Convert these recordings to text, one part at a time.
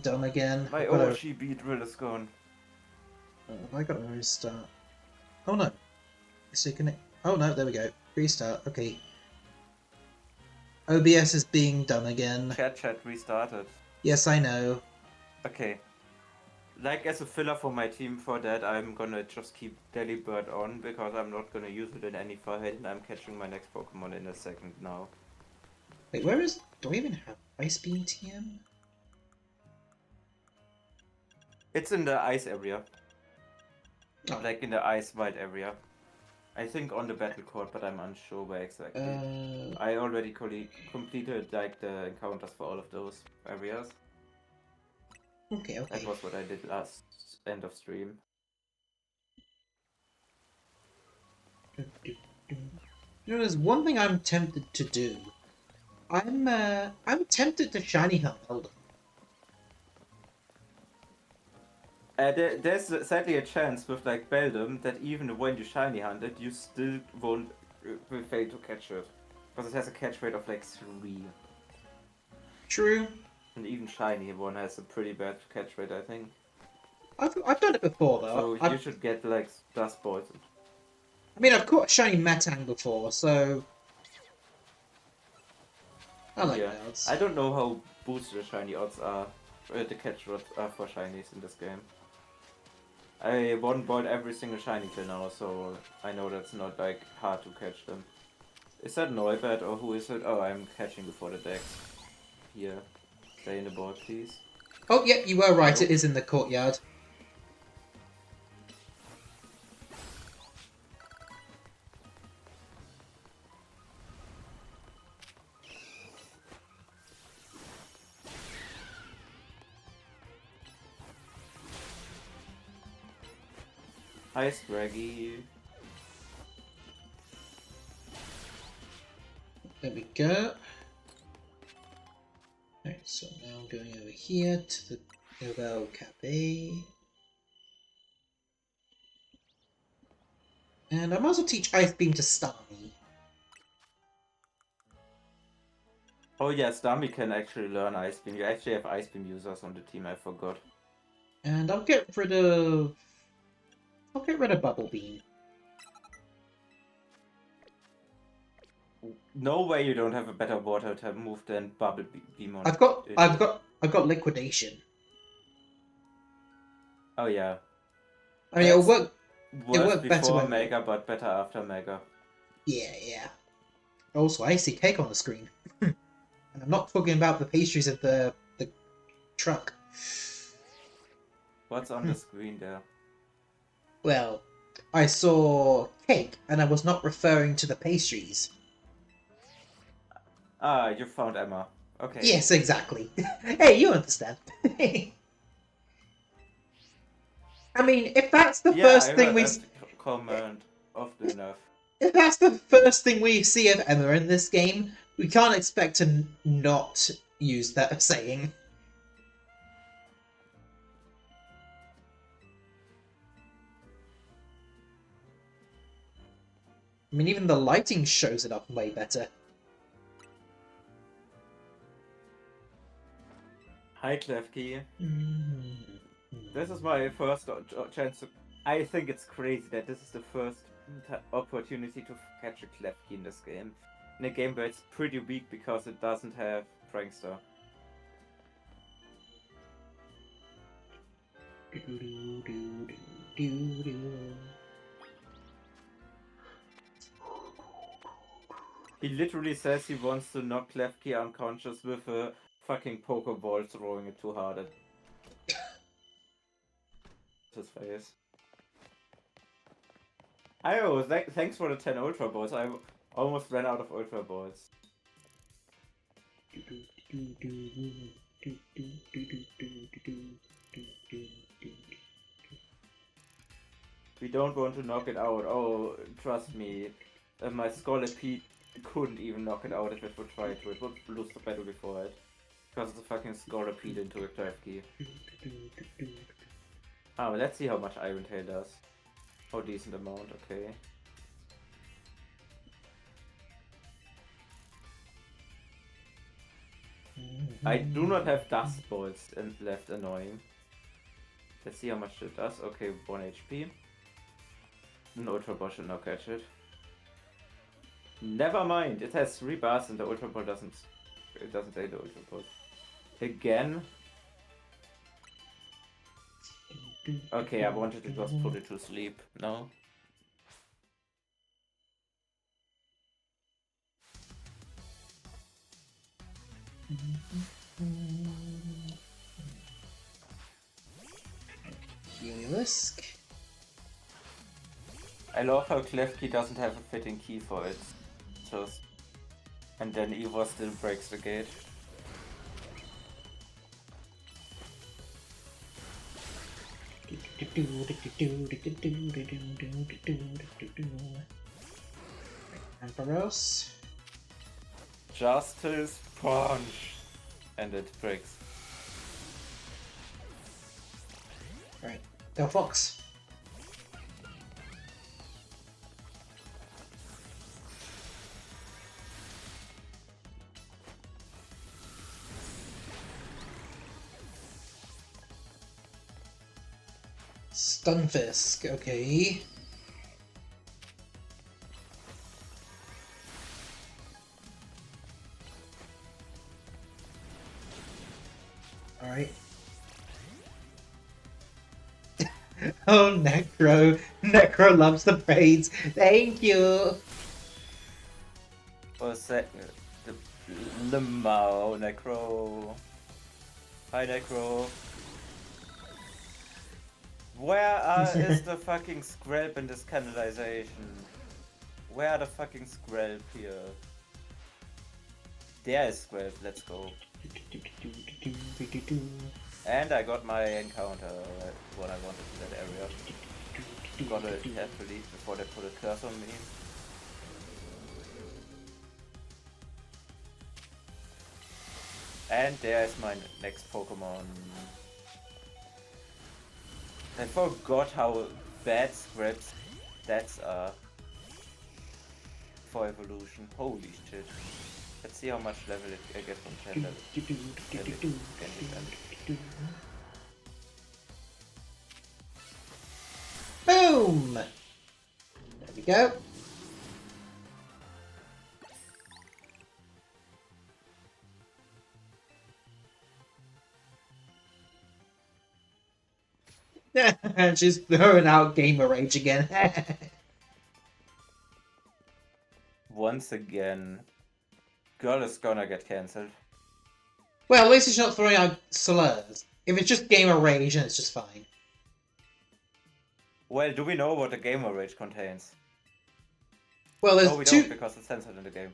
done again. My I've got to... OGB drill is gone. I got to restart. Oh no. So can it... Oh no, there we go. Restart. Okay. OBS is being done again. Chat restarted. Yes, I know. Okay. Like as a filler for my team for that, I'm gonna just keep Delibird on because I'm not gonna use it in any fight and I'm catching my next Pokemon in a second now. Wait, where is... Do I even have Ice Beam TM? It's in the ice area. Oh. Like in the ice wild area. I think on the battle court, but I'm unsure where exactly. I already completed like the encounters for all of those areas. Okay. That was what I did last end of stream. You know, there's one thing I'm tempted to do. I'm tempted to shiny hunt Elder. There's sadly a chance with like Beldum that even when you shiny hunt it, you still won't will fail to catch it. Because it has a catch rate of like 3. True. And even shiny one has a pretty bad catch rate, I think. I've done it before though. So you should get like dust balls. I mean, I've caught a shiny Metang before, so I like the odds. I don't know how boosted the shiny odds are, the catch odds are for shinies in this game. I one-balled every single shiny till now, so I know that's not like hard to catch them. Is that Neubert or who is it? Oh, I'm catching before the decks. Here, stay in the board, please. Oh, yeah, you were right. Nope. It is in the courtyard. Hi, Scraggy. There we go. Alright, so now I'm going over here to the Novel Cafe. And I might as well teach Ice Beam to Starmie. Oh yeah, Starmie can actually learn Ice Beam. You actually have Ice Beam users on the team, I forgot. And I'll get rid of Bubble Beam. No way you don't have a better water type move than Bubble Beam on. I've got Liquidation. Oh yeah. I mean, it'll work Worse better before Mega, but better after Mega. Yeah. Also, I see cake on the screen. And I'm not talking about the pastries of the truck. What's on the screen there? Well, I saw cake, and I was not referring to the pastries. Ah, you found Emma. Okay. Yes, exactly. Hey, you understand. I mean, if that's the first thing we comment often enough. If that's the first thing we see of Emma in this game, we can't expect to not use that saying. I mean, even the lighting shows it up way better. Hi, Klefki. This is my first chance to... I think it's crazy that this is the first opportunity to catch a Klefki in this game. In a game where it's pretty weak because it doesn't have Prankster. He literally says he wants to knock Klefki unconscious with a fucking Pokeball throwing it too hard at his face. Oh, thanks for the 10 Ultra Balls. I almost ran out of Ultra Balls. We don't want to knock it out. Oh, trust me. My Scolipede couldn't even knock it out if it would try to. It would lose the battle before it. Because it's a fucking Scolipede into a Klefki. Ah, but let's see how much Iron Tail does. Oh, decent amount, okay. I do not have dust balls left annoying. Let's see how much it does. Okay, 1 HP. An Ultra Ball should now catch it. Never mind, it has 3 bars and the Ultra Ball doesn't. It doesn't take the Ultra Ball. Again. Okay, I wanted to just put it to sleep. No. Heliolisk. I love how Klefki doesn't have a fitting key for it. Just. And then Evo still breaks the gate. Ampharos. Justice punch! And it breaks. Right, go Fox. Stunfisk, okay. Alright. Oh, Necro. Necro loves the praise. Thank you. For a second. The Limao, Necro. Hi, Necro. Where is the fucking Skrelp in this canalization? Where are the fucking Skrelp here? There is Skrelp, let's go. And I got my encounter, what I wanted in that area. Got it carefully before they put a curse on me. And there's my next Pokemon. I forgot how bad Scrap's stats are for evolution. Holy shit. Let's see how much level I get from 10 level. Boom! There we go. She's throwing out gamer rage again. Once again, girl is gonna get cancelled. Well, at least she's not throwing out slurs. If it's just gamer rage, then it's just fine. Well, do we know what the gamer rage contains? Well, there's No, we don't, because it's censored in the game.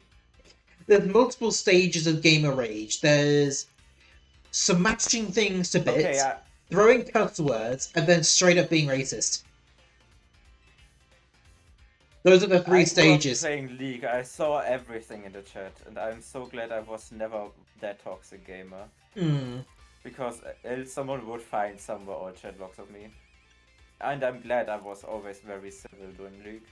There's multiple stages of gamer rage. There's smashing things to bits, Okay, throwing cuss words, and then straight up being racist. Those are the three stages. Playing League, I saw everything in the chat, and I'm so glad I was never that toxic gamer. Because else someone would find somewhere all chat logs of me. And I'm glad I was always very civil during League.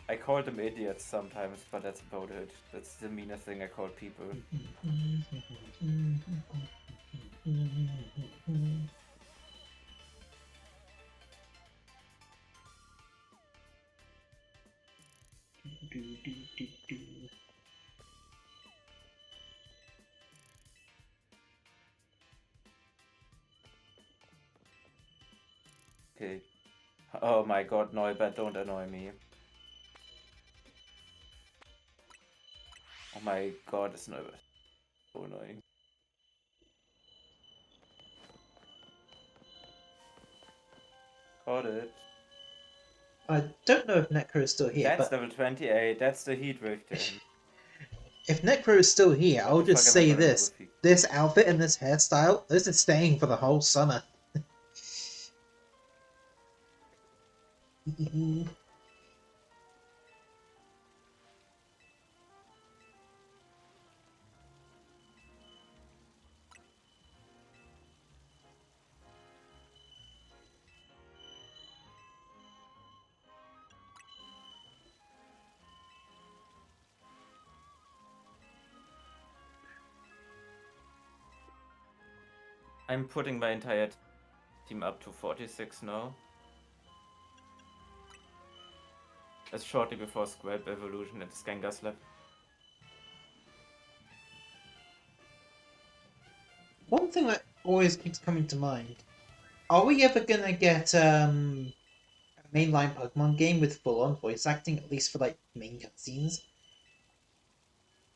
I called them idiots sometimes, but that's about it. That's the meanest thing I call people. Okay. Oh my god, Neubert, don't annoy me. Oh my god, it's Neubert. So annoying. Got it. I don't know if Necro is still here. That's but level 28, that's the heat victim. If Necro is still here, I'll just say this. This outfit and this hairstyle, this is staying for the whole summer. I'm putting my entire team up to 46 now. As shortly before Scrap Evolution and Skangar Slap. One thing that always keeps coming to mind: are we ever gonna get a mainline Pokemon game with full-on voice acting, at least for like main cutscenes?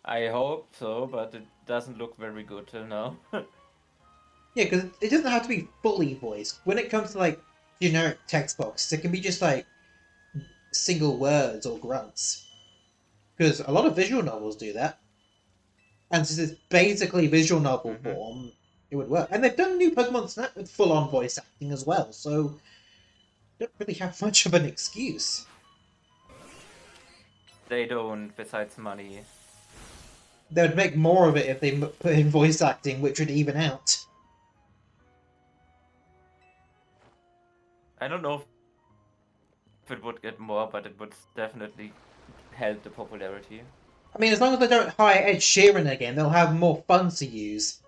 I hope so, but it doesn't look very good till now. Yeah, because it doesn't have to be fully voiced. When it comes to like generic text boxes, it can be just like single words or grunts. Because a lot of visual novels do that, and since it's basically visual novel Mm-hmm. form, it would work. And they've done new Pokemon Snap with full-on voice acting as well, so don't really have much of an excuse. They don't, besides money. They would make more of it if they put in voice acting, which would even out. I don't know if it would get more, but it would definitely help the popularity. I mean, as long as they don't hire Ed Sheeran again, they'll have more funds to use.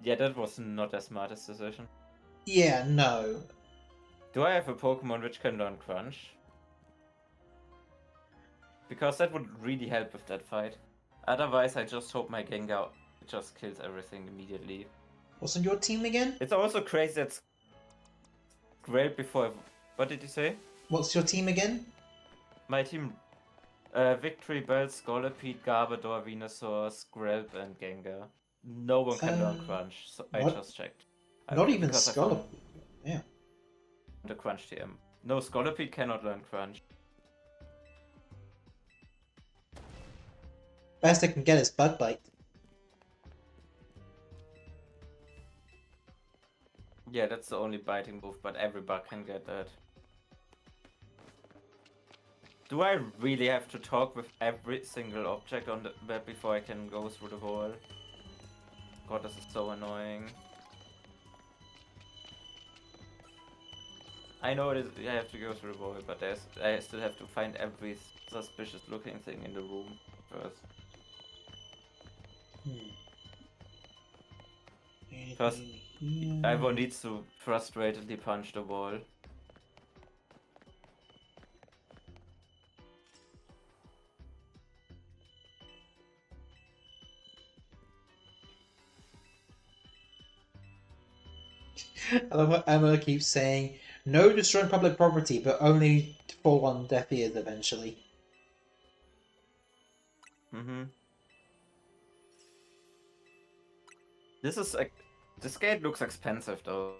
Yeah, that was not the smartest decision. Yeah, no. Do I have a Pokemon which can learn Crunch? Because that would really help with that fight. Otherwise, I just hope my Gengar just kills everything immediately. What's on your team again? It's also crazy that's great before. What did you say? What's your team again? My team: Victory Bell, Scolipede, Garbodor, Venusaur, Skrelp, and Gengar. No one can learn Crunch, so I Not, just checked. not even Because I found Scolipede. Yeah. the Crunch TM. No, Scolipede cannot learn Crunch. Best I can get is Bug Bite. Yeah, that's the only biting move, but every bug can get that. Do I really have to talk with every single object on the map before I can go through the wall? God, this is so annoying. I know I have to go through the wall, but I still have to find every suspicious looking thing in the room first. First, everyone needs to frustratedly punch the wall. I love what Emma keeps saying. No destroying public property, but only fall on deaf ears eventually. Mm-hmm. This gate looks expensive though.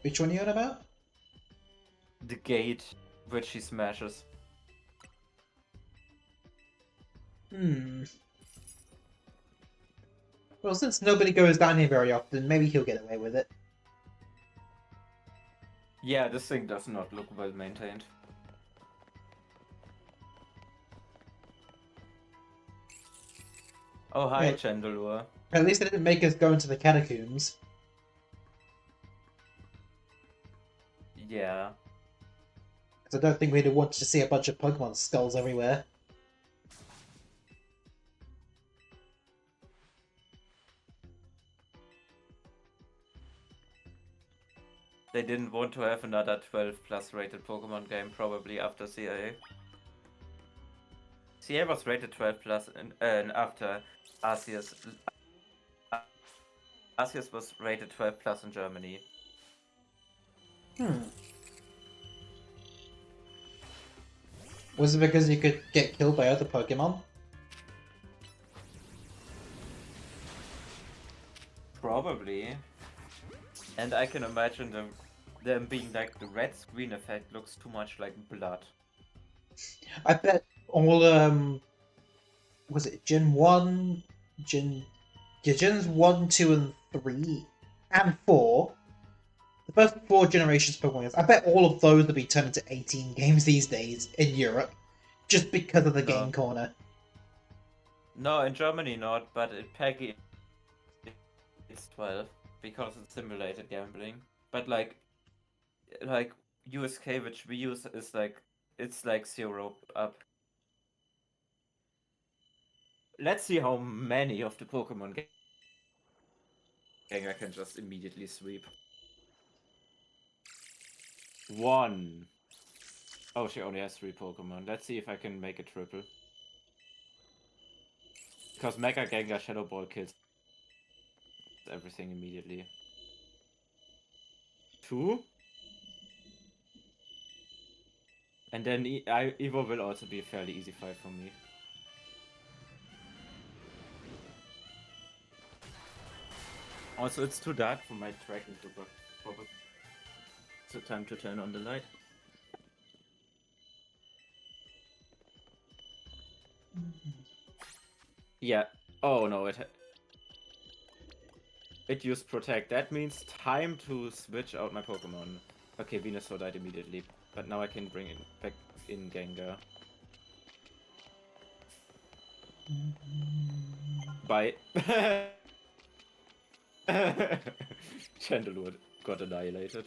Which one are you on about? The gate which he smashes. Well, since nobody goes down here very often, maybe he'll get away with it. Yeah, this thing does not look well maintained. Oh, hi, Yeah. Chandelure. At least they didn't make us go into the catacombs. Yeah. Because I don't think we'd have wanted to see a bunch of Pokemon skulls everywhere. They didn't want to have another 12 plus rated Pokemon game probably after CIA. CIA was rated 12 plus and after Arceus. Arceus was rated 12 plus in Germany. Was it because you could get killed by other Pokemon? Probably. And I can imagine them being like the red screen effect looks too much like blood. I bet all was it Gen 1, Gens 1, 2, and 3, and 4. The first 4 generations of Pokemon games, I bet all of those would be turned into 18 games these days in Europe, just because of the game corner. No, in Germany not, but in PEGI it's 12 because it's simulated gambling. But like USK, which we use, is like it's like 0 up. let's see how many of the Pokemon Gengar can just immediately sweep. 1. Oh, she only has 3 Pokemon. Let's see if I can make a triple. Because Mega Gengar Shadow Ball kills everything immediately. 2. And then Evo will also be a fairly easy fight for me. Also, it's too dark for my tracking to work. So time to turn on the light. Yeah. Oh no, it used Protect. That means time to switch out my Pokemon. Okay, Venusaur died immediately, but now I can bring it back in Gengar. Bye. Chandelure got annihilated.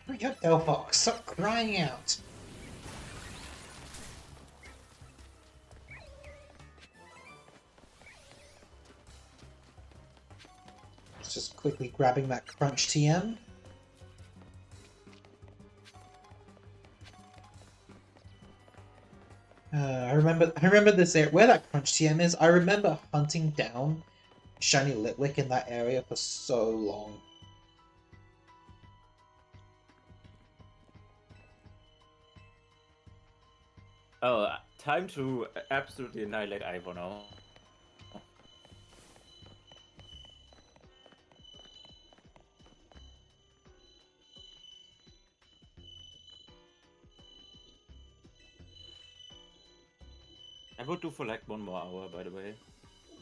Hurry up, Delphox, stop crying out! Just quickly grabbing that Crunch TM. I remember this area where that Crunch TM is. I remember hunting down Shiny Litwick in that area for so long. Oh, time to absolutely annihilate Ivo now. I would do for like 1 more hour, by the way.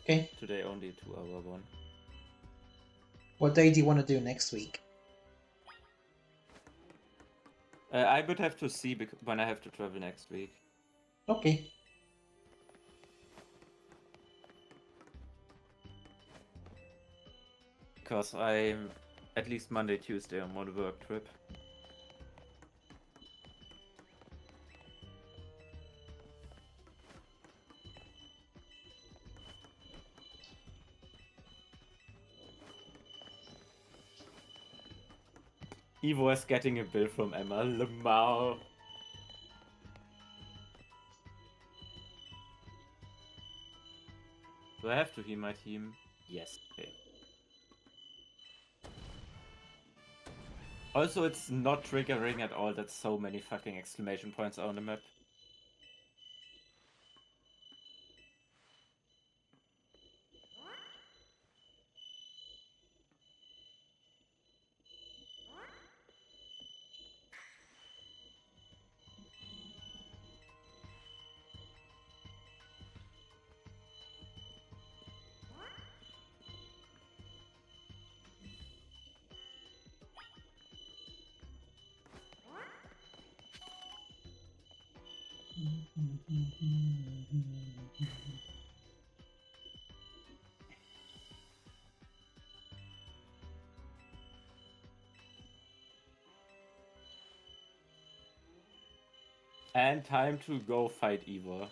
Okay. Today only 2-hour one. What day do you want to do next week? I would have to see when I have to travel next week. Okay. Because I'm at least Monday, Tuesday on one work trip. Evo is getting a bill from Emma Lamau. Do I have to heal my team? Yes. Okay. Also, it's not triggering at all that so many fucking exclamation points are on the map. And time to go fight Evo.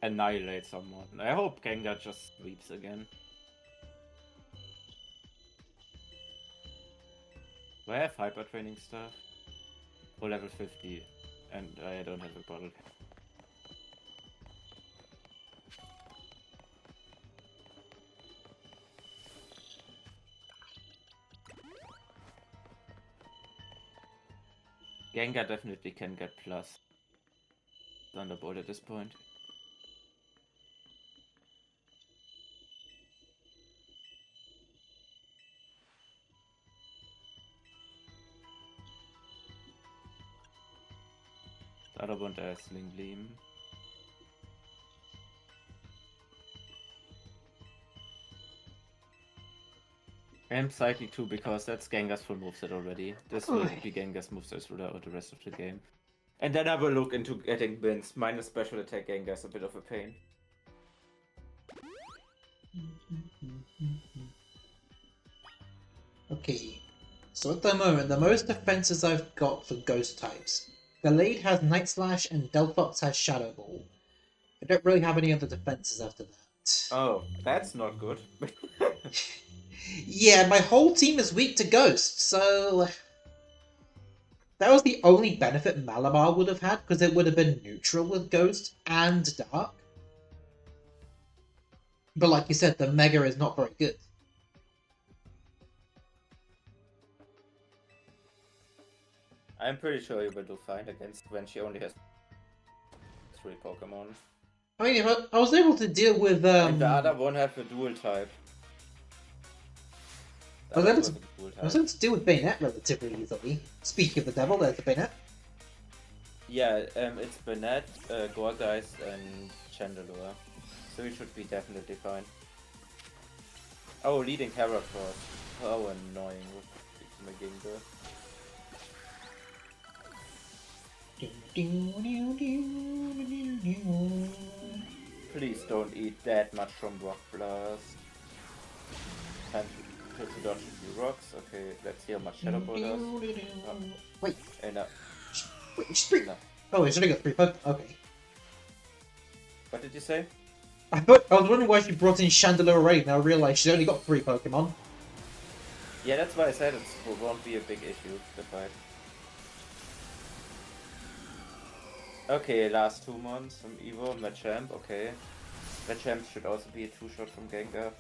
Annihilate someone. I hope Gengar just sweeps again. Do I have hyper training stuff? Oh, level 50. And I don't have a bottle. Gengar definitely can get plus Thunderbolt at this point. The other one has Sling Gleam. I'm Cycling too because that's Gengar's full moveset already. This will be Gengar's moveset throughout the rest of the game. And then I will look into getting wins. Minus special attack Gengar is a bit of a pain. Okay. So at the moment, the most defenses I've got for ghost types. Gallade has Night Slash and Delphox has Shadow Ball. I don't really have any other defenses after that. Oh, that's not good. Yeah, my whole team is weak to Ghost, so that was the only benefit Malamar would have had, because it would have been neutral with Ghost and Dark. But like you said, the Mega is not very good. I'm pretty sure you will do fine against when she only has 3 Pokemon. I mean, if I was able to deal with And the other one have a dual type. I was able to, a dual I was type. able to deal with Bayonet relatively easily. Speaking of the devil, there's the Bayonet. Yeah, it's Bennett, Gorgeist, and Chandelure. So you should be definitely fine. Oh, leading character. How annoying with Magingo. Please don't eat that much from Rock Blast. Time to dodge a few rocks. Okay, let's see how much Shadow Ball does. Oh. Wait. No. Wait, it's 3. No. Oh, it's only got 3 Pokemon. Okay. What did you say? I was wondering why she brought in Chandelure already, now I realised she's only got 3 Pokemon. Yeah, that's why I said it won't be a big issue, the fight. Okay, last 2 months from Evo, Machamp, okay. Machamp should also be a 2-shot from Gengar.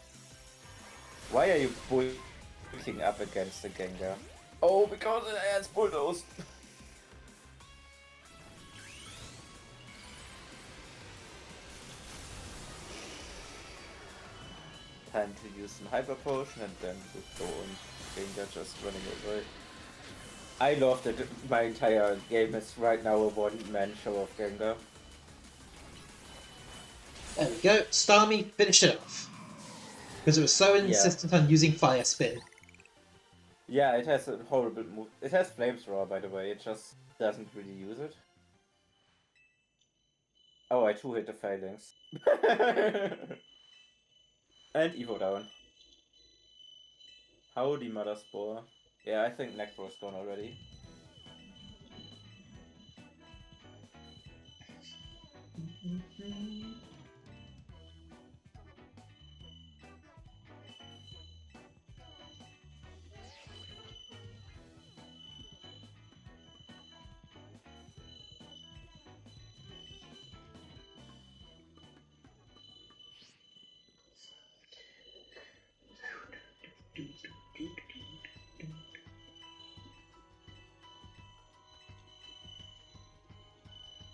Why are you bulking up against the Gengar? Oh, because it has Bulldoze! Time to use some Hyper Potion and then go and Gengar just running away. I love that my entire game is right now a one-man show of Gengar. There we go. Starmie finished it off. Because it was so insistent on using Fire Spin. Yeah, it has a horrible move. It has Flamethrower, by the way, it just doesn't really use it. Oh, I 2-hit the Phalanx. And Evo down. Howdy, Mother Spore. Yeah, I think Necro's gone already.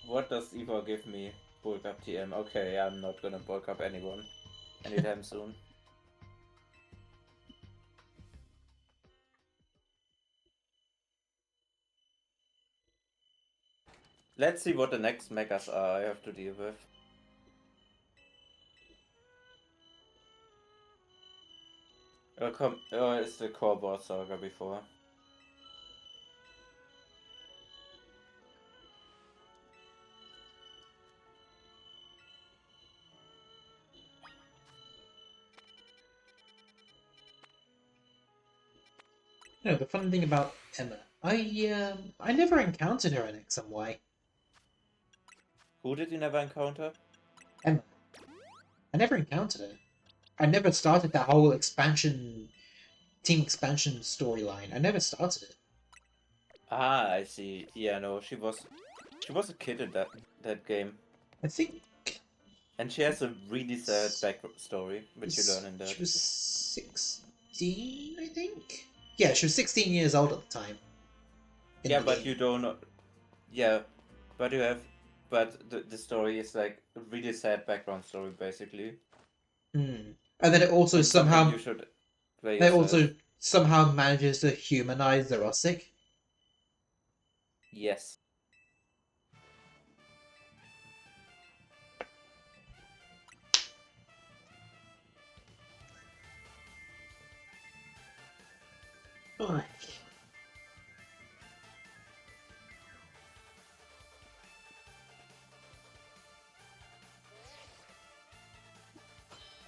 What does Evo give me? Bulk up TM. Okay, I'm not gonna bulk up anyone anytime soon. Let's see what the next megas are I have to deal with. It's the core boss saga before. You know, the funny thing about Emma, I never encountered her in X and Y. Who did you never encounter? Emma. I never encountered her. I never started that whole team expansion storyline. I never started it. Ah, I see. Yeah, no, she was a kid in that game. I think. And she has a really sad backstory, which you learn in that. She was 16, I think? Yeah, she was 16 years old at the time. Yeah, but you don't know. Yeah, but you have. But the story is like a really sad background story, basically. And then it also somehow. You should play it also somehow manages to humanize the Rustic. Yes. Alright.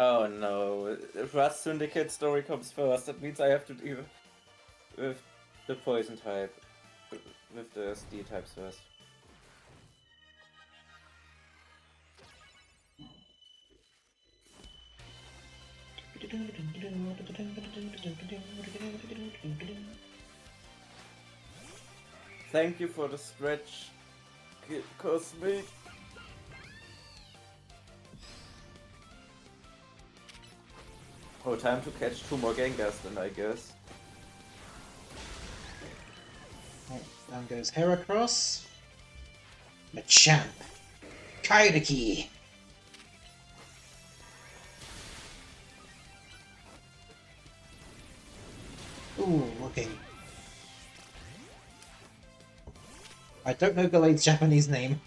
Oh no, if Rust Syndicate story comes first, that means I have to deal with the poison type with the steel types first. Thank you for the stretch, Cosmic. Oh, time to catch 2 more Gengars then, I guess. Right, down goes Heracross. Machamp. Kaidaki. Ooh, looking. I don't know Gallade's Japanese name.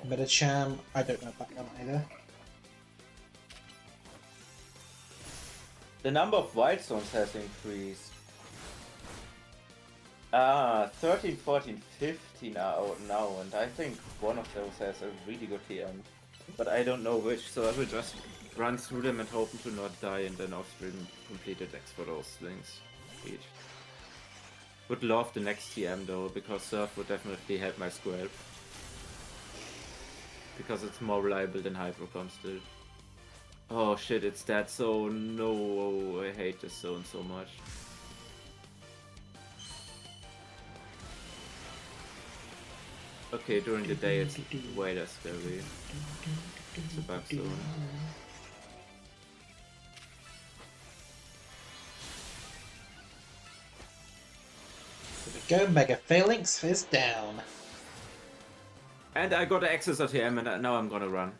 Metacham, I don't know that one either. The number of wild zones has increased. 13, 14, 15 are out now, and I think one of those has a really good TM. But I don't know which, so I will just run through them and hope to not die, and then off-stream complete attacks for those things each. Would love the next TM though, because Surf would definitely help my Squirrel. Because it's more reliable than Hydropump still. Oh shit, it's that zone. No, I hate this zone so much. Okay, during the day it's way less scary. It's a bug zone. There we go, Mega Phalanx is down. And I got access at TM and now I'm gonna run.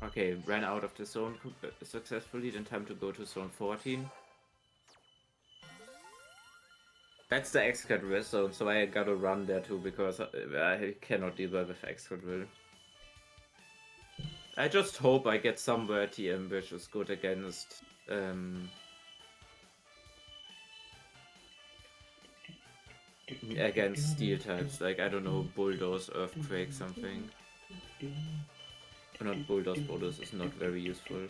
Okay, ran out of the zone successfully, then time to go to zone 14. That's the Excadrill zone, so I gotta run there too, because I cannot deal well with Excadrill. I just hope I get somewhere TM which is good against against steel types, like I don't know, Bulldoze, Earthquake, something. Not Bulldoze, Bulldoze is not very useful.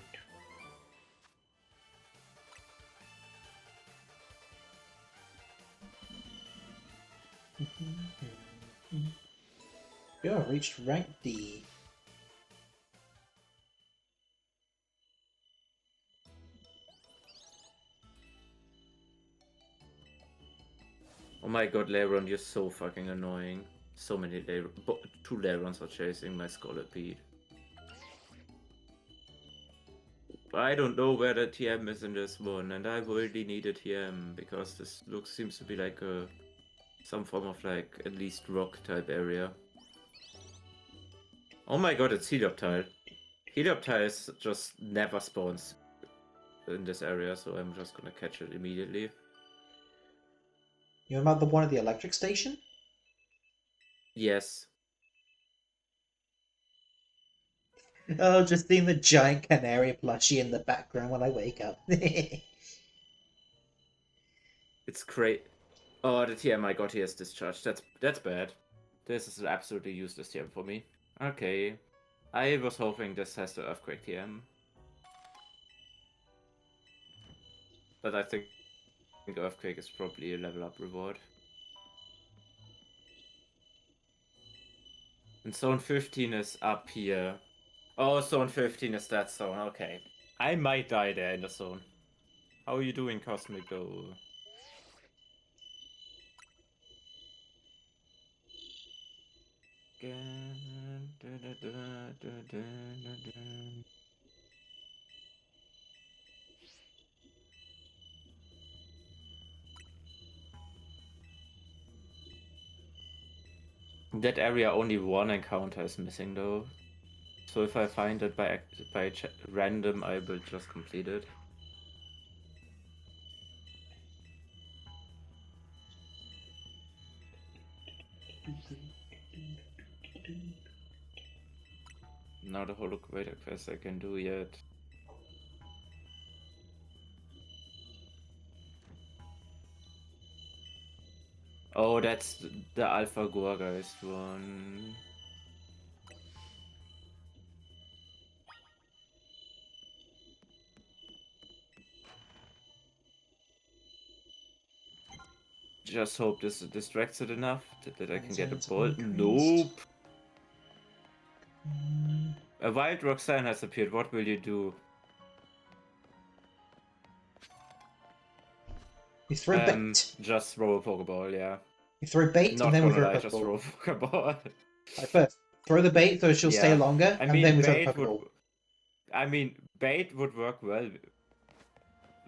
Yeah, reached rank D. Oh my god, Lairon, you're so fucking annoying. So many Lairons. 2 Lairons are chasing my Scolipede. I don't know where the TM is in this one, and I really need a TM, because this seems to be like some form of like at least rock type area. Oh my god, it's Helioptile. Helioptile just never spawns in this area, so I'm just gonna catch it immediately. You remember the one at the electric station? Yes. Oh, just seeing the giant canary plushie in the background when I wake up. It's great. Oh, the TM I got here is discharged. That's bad. This is an absolutely useless TM for me. Okay. I was hoping this has the Earthquake TM. But I think Earthquake is probably a level up reward. And zone 15 is up here. Oh, zone 15 is that zone, okay. I might die there in the zone. How are you doing, Cosmic Go? That area only one encounter is missing though. So if I find it by random, I will just complete it. Not a Holograder quest I can do yet. Oh, that's the Alpha Gorgeist one. just hope this distracts it enough that I can get a Concerns ball. increased. Nope. A wild Roxanne has appeared. What will you do? You throw bait. Just throw a Pokeball, yeah. You throw bait Not and then we gonna throw a lie, just throw a Pokeball. Pokeball. Like first, throw the bait so she'll stay Yeah. longer, I and mean, then we throw the bait Pokeball. would. I mean, bait would work well.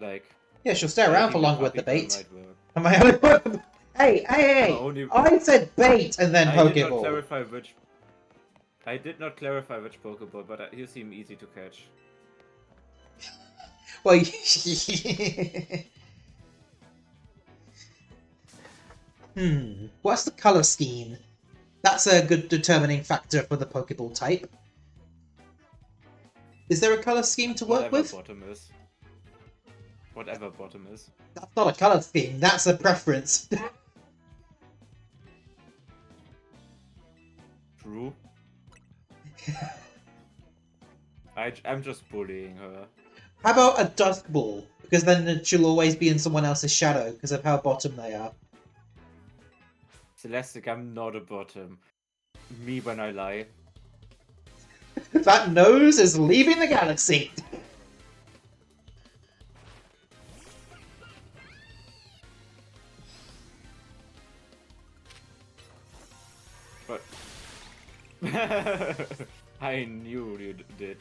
Like. Yeah, she'll stay around for longer with the Puppy Ball bait. might work. Am I only... Hey! Only... I said bait and then I did not Pokeball. clarify which. I did not clarify which Pokeball, but you seem easy to catch. Well, what's the color scheme? That's a good determining factor for the Pokeball type. Is there a color scheme to work with? Bottom is. Whatever bottom is. That's not a color scheme, that's a preference. True. I'm just bullying her. How about a Dusk Ball? Because then she'll always be in someone else's shadow because of how bottom they are. Celestic, I'm not a bottom. Me when I lie. That nose is leaving the galaxy! But... I knew you did.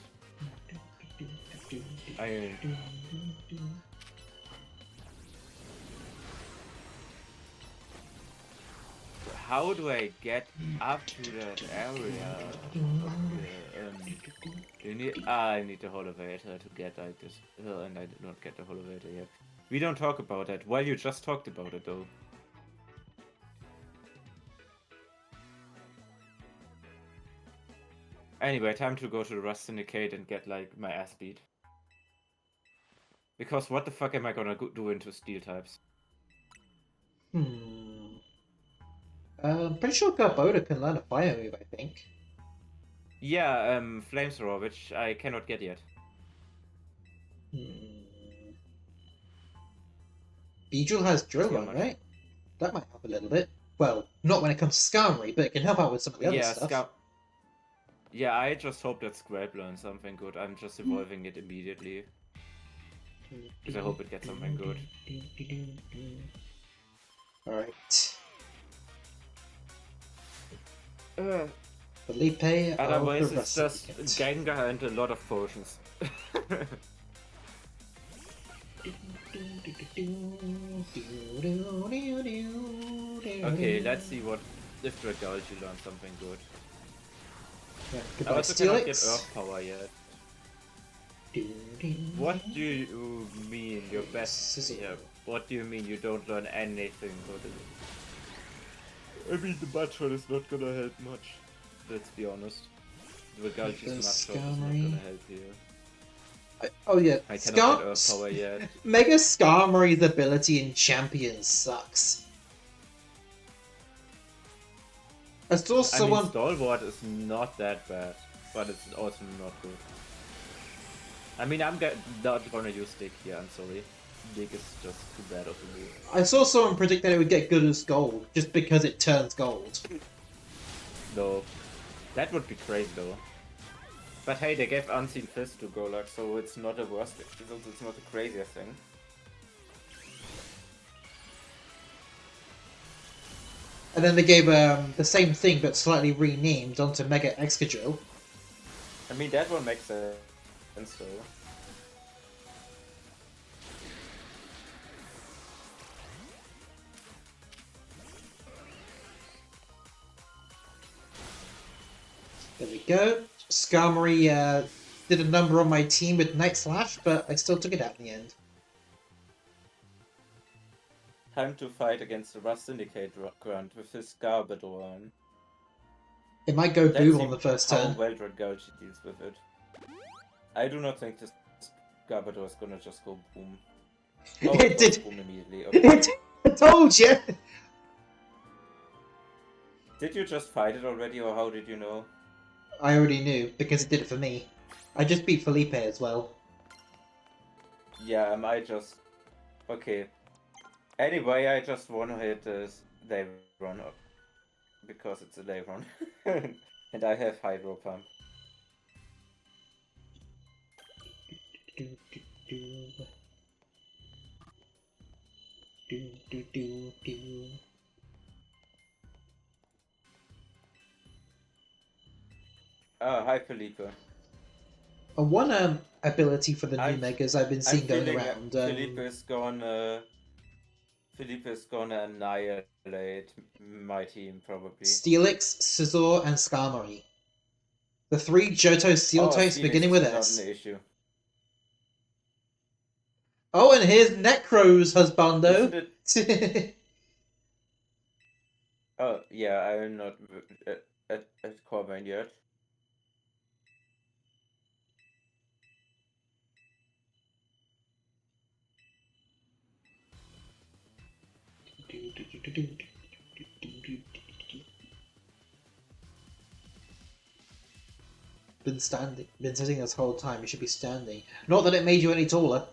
How do I get up to that area? I need the elevator to get like this hill, and I did not get the elevator yet. We don't talk about that. Well, you just talked about it though. Anyway, time to go to the Rust Syndicate and get like my ass beat. Because what the fuck am I gonna do into steel types? I'm pretty sure Garbodor can learn a fire move, I think. Yeah, Flamethrower, which I cannot get yet. Beedrill has Drill Run, right? That might help a little bit. Well, not when it comes to Skarmory, but it can help out with some of the other stuff. Yeah, I just hope that Scrap learns something good. I'm just evolving it immediately. Because I hope it gets something good. Alright. Felipe, otherwise it's just Gengar and a lot of potions. Okay, let's see what if Dragalge learns something good. Yeah, I also cannot get Earth Power yet. What do you mean your best? Yeah, what do you mean you don't learn anything good? I mean the Mudshot is not gonna help much. Let's be honest. Dragalge's Mudshot is not gonna help here. Oh yeah, I cannot get Earth Power yet. Mega Skarmory's ability in Champion sucks. I saw someone. I mean, Stalwart is not that bad, but it's also not good. I mean, I'm not gonna use Stick here, I'm sorry. Stick is just too bad of a move. I saw someone predict that it would get good as gold, just because it turns gold. No. That would be crazy though. But hey, they gave Unseen Fist to Golak, so it's not a worst result, it's not the craziest thing. And then they gave the same thing but slightly renamed onto Mega Excadrill. I mean, that one makes sense though. There we go. Skarmory did a number on my team with Night Slash, but I still took it out in the end. Time to fight against the Rust Syndicate Grunt with his Garbodor on. It might go boom on the first turn. How well Dragalge deals with it. I do not think this Garbodor is gonna just go boom. Oh, it did. Boom immediately. Okay. I told you. Did you just fight it already, or how did you know? I already knew because it did it for me. I just beat Felipe as well. Yeah, I just. Okay. Anyway, I just want to hit this Leyron because it's a Leyron. And I have Hydro Pump. Do, do, do. Do, do, do, do. Hi Felipe. One ability for the new I'm- megas I've been I'm seeing going feeling around. Felipe is gonna annihilate my team probably. Steelix, Scizor, and Skarmory. The three Johto Steel types Steelix beginning is with not S. an issue. Oh, and here's Necro's husbando. Isn't it? Oh yeah, I'm not at Corbin yet. Been sitting this whole time. You should be standing. Not that it made you any taller.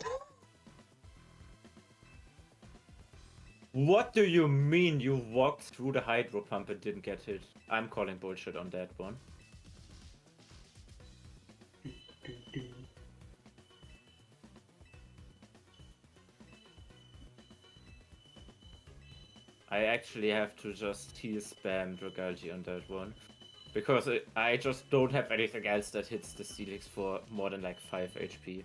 What do you mean you walked through the Hydro Pump and didn't get hit? I'm calling bullshit on that one. I actually have to just heal spam Dragalge on that one. Because I just don't have anything else that hits the Steelix for more than like 5 HP.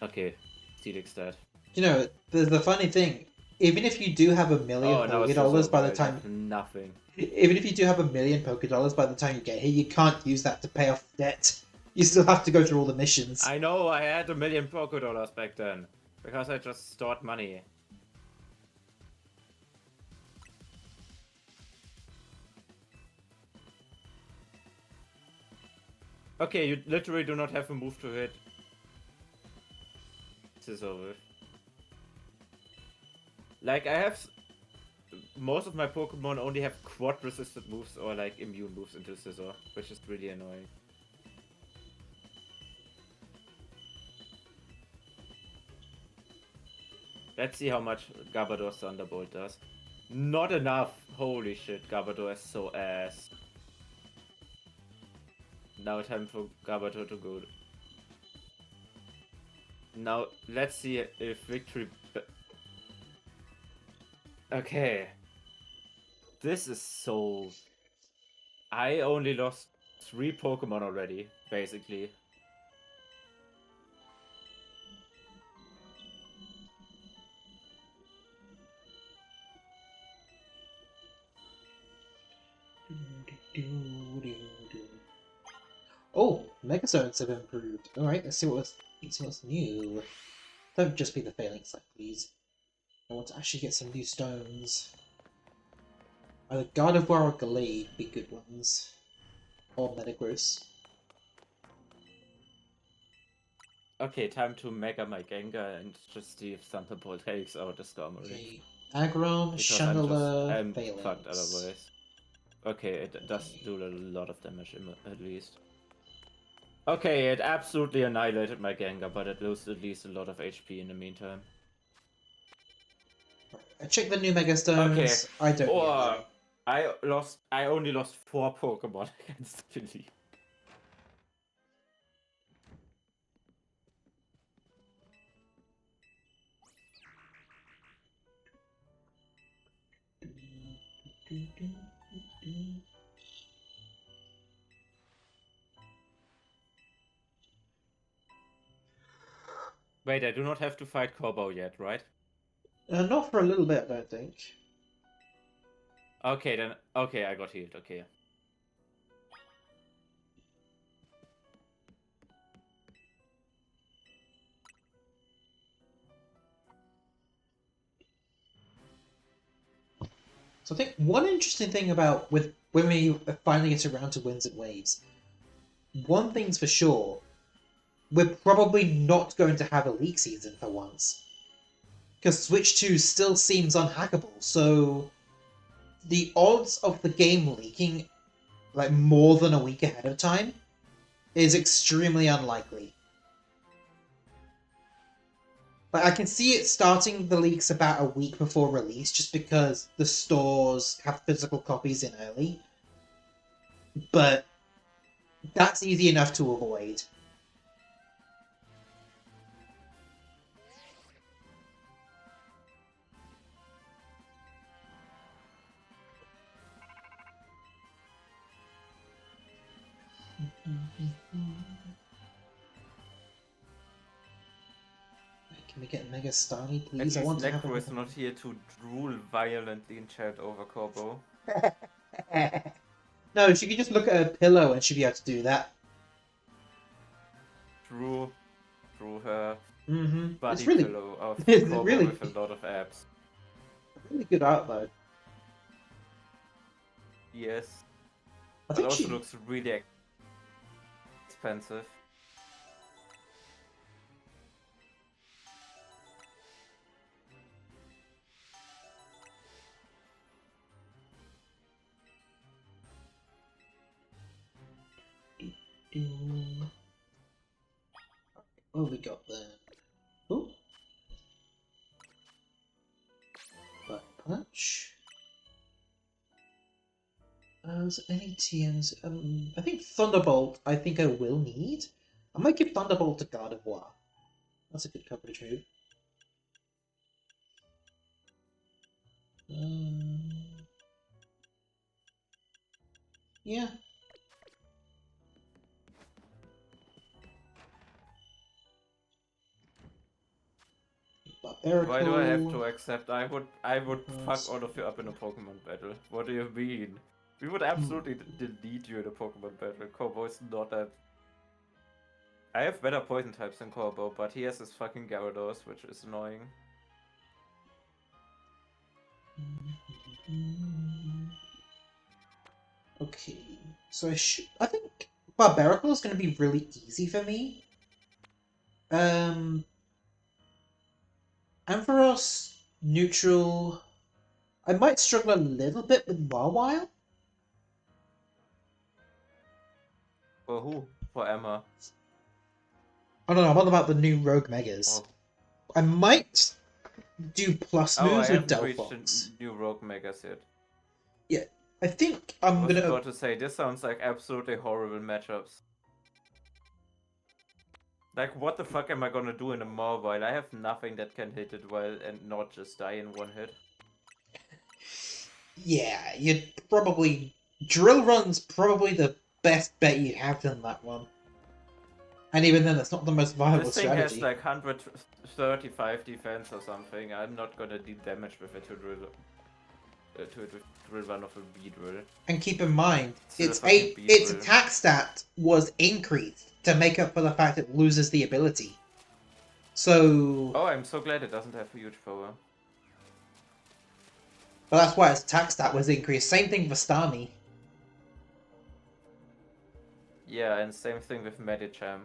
Okay, Steelix dead. You know, the funny thing, even if you do have $1 million Pokédollars by the time... Nothing. Even if you do have $1 million Pokédollars by the time you get here, you can't use that to pay off debt. You still have to go through all the missions. I know, I had $1 million Pokédollars back then. Because I just stored money. Okay, you literally do not have a move to hit. This is over. Like, I have... Most of my Pokemon only have quad resistant moves or like immune moves into Scizor, which is really annoying. Let's see how much Garbodor's Thunderbolt does. Not enough! Holy shit, Garbodor is so ass. Now time for Garbodor to go. Now, let's see if victory... Okay. This is so... I only lost 3 Pokemon already, basically. Oh, Megazones have improved. Alright, let's see what's new. Don't just be the failing side, please. I want to actually get some new stones. Either Gardevoir or Gallade be good ones. Or Metagross. Okay, time to Mega my Gengar and just see if Thunderbolt takes out the Skarmory. Okay. Aggron, Because Chandler, I'm Phalanx. fucked otherwise. Okay, it does do a lot of damage at least. Okay, it absolutely annihilated my Gengar, but it lost at least a lot of HP in the meantime. I checked the new Mega Stones. Okay. I don't need them. I only lost 4 Pokemon against Philly. Wait, I do not have to fight Corbo yet, right? Not for a little bit, I don't think. Okay, then. Okay, I got healed. Okay. So I think one interesting thing about when we finally get around to Winds and Waves, one thing's for sure, we're probably not going to have a leak season for once. Because Switch 2 still seems unhackable, so the odds of the game leaking like more than a week ahead of time is extremely unlikely. Like I can see it starting the leaks about a week before release, just because the stores have physical copies in early. But that's easy enough to avoid. Can we get Mega Starly, At please? I least want to have Necro is a... not here to drool violently in chat over Corbo. No, she could just look at her pillow and she'd be able to do that. Drew her Mm-hmm. body It's really, pillow of it's Corbo really, with a lot of abs. really good art though. Yes. I But think also she... looks really expensive. Oh, we got the... Oh. Butt punch. Is any TMs? I think Thunderbolt. I think I will need. I might give Thunderbolt to Gardevoir. That's a good coverage move. Yeah. Why do I have Barbarical. to accept? I would fuck all of you up in a Pokemon battle. What do you mean? We would absolutely delete you in a Pokemon battle. Corbo is not that. I have better poison types than Corbo, but he has his fucking Gyarados, which is annoying. Okay, so I think Barbarical is going to be really easy for me. Ampharos, neutral. I might struggle a little bit with Mawile. For who? For Emma. I don't know, what about the new Rogue Megas? Oh, I might do plus I moves with haven't reached Delphox. a new Rogue Megas yet. Yeah, I think I I'm was gonna... about to say, this sounds like absolutely horrible matchups. Like, what the fuck am I gonna do in a Mawile? I have nothing that can hit it well and not just die in one hit. Yeah, you'd probably... Drill Run's probably the best bet you'd have in that one. And even then, that's not the most viable This thing strategy. has like 135 defense or something. I'm not gonna deal damage with it to drill one of a Beedrill. And keep in mind, Still a its fucking its Beedrill. attack stat was increased to make up for the fact it loses the ability. So... Oh, I'm so glad it doesn't have huge power. But that's why its attack stat was increased. Same thing for Starmie. Yeah, and same thing with Medicham.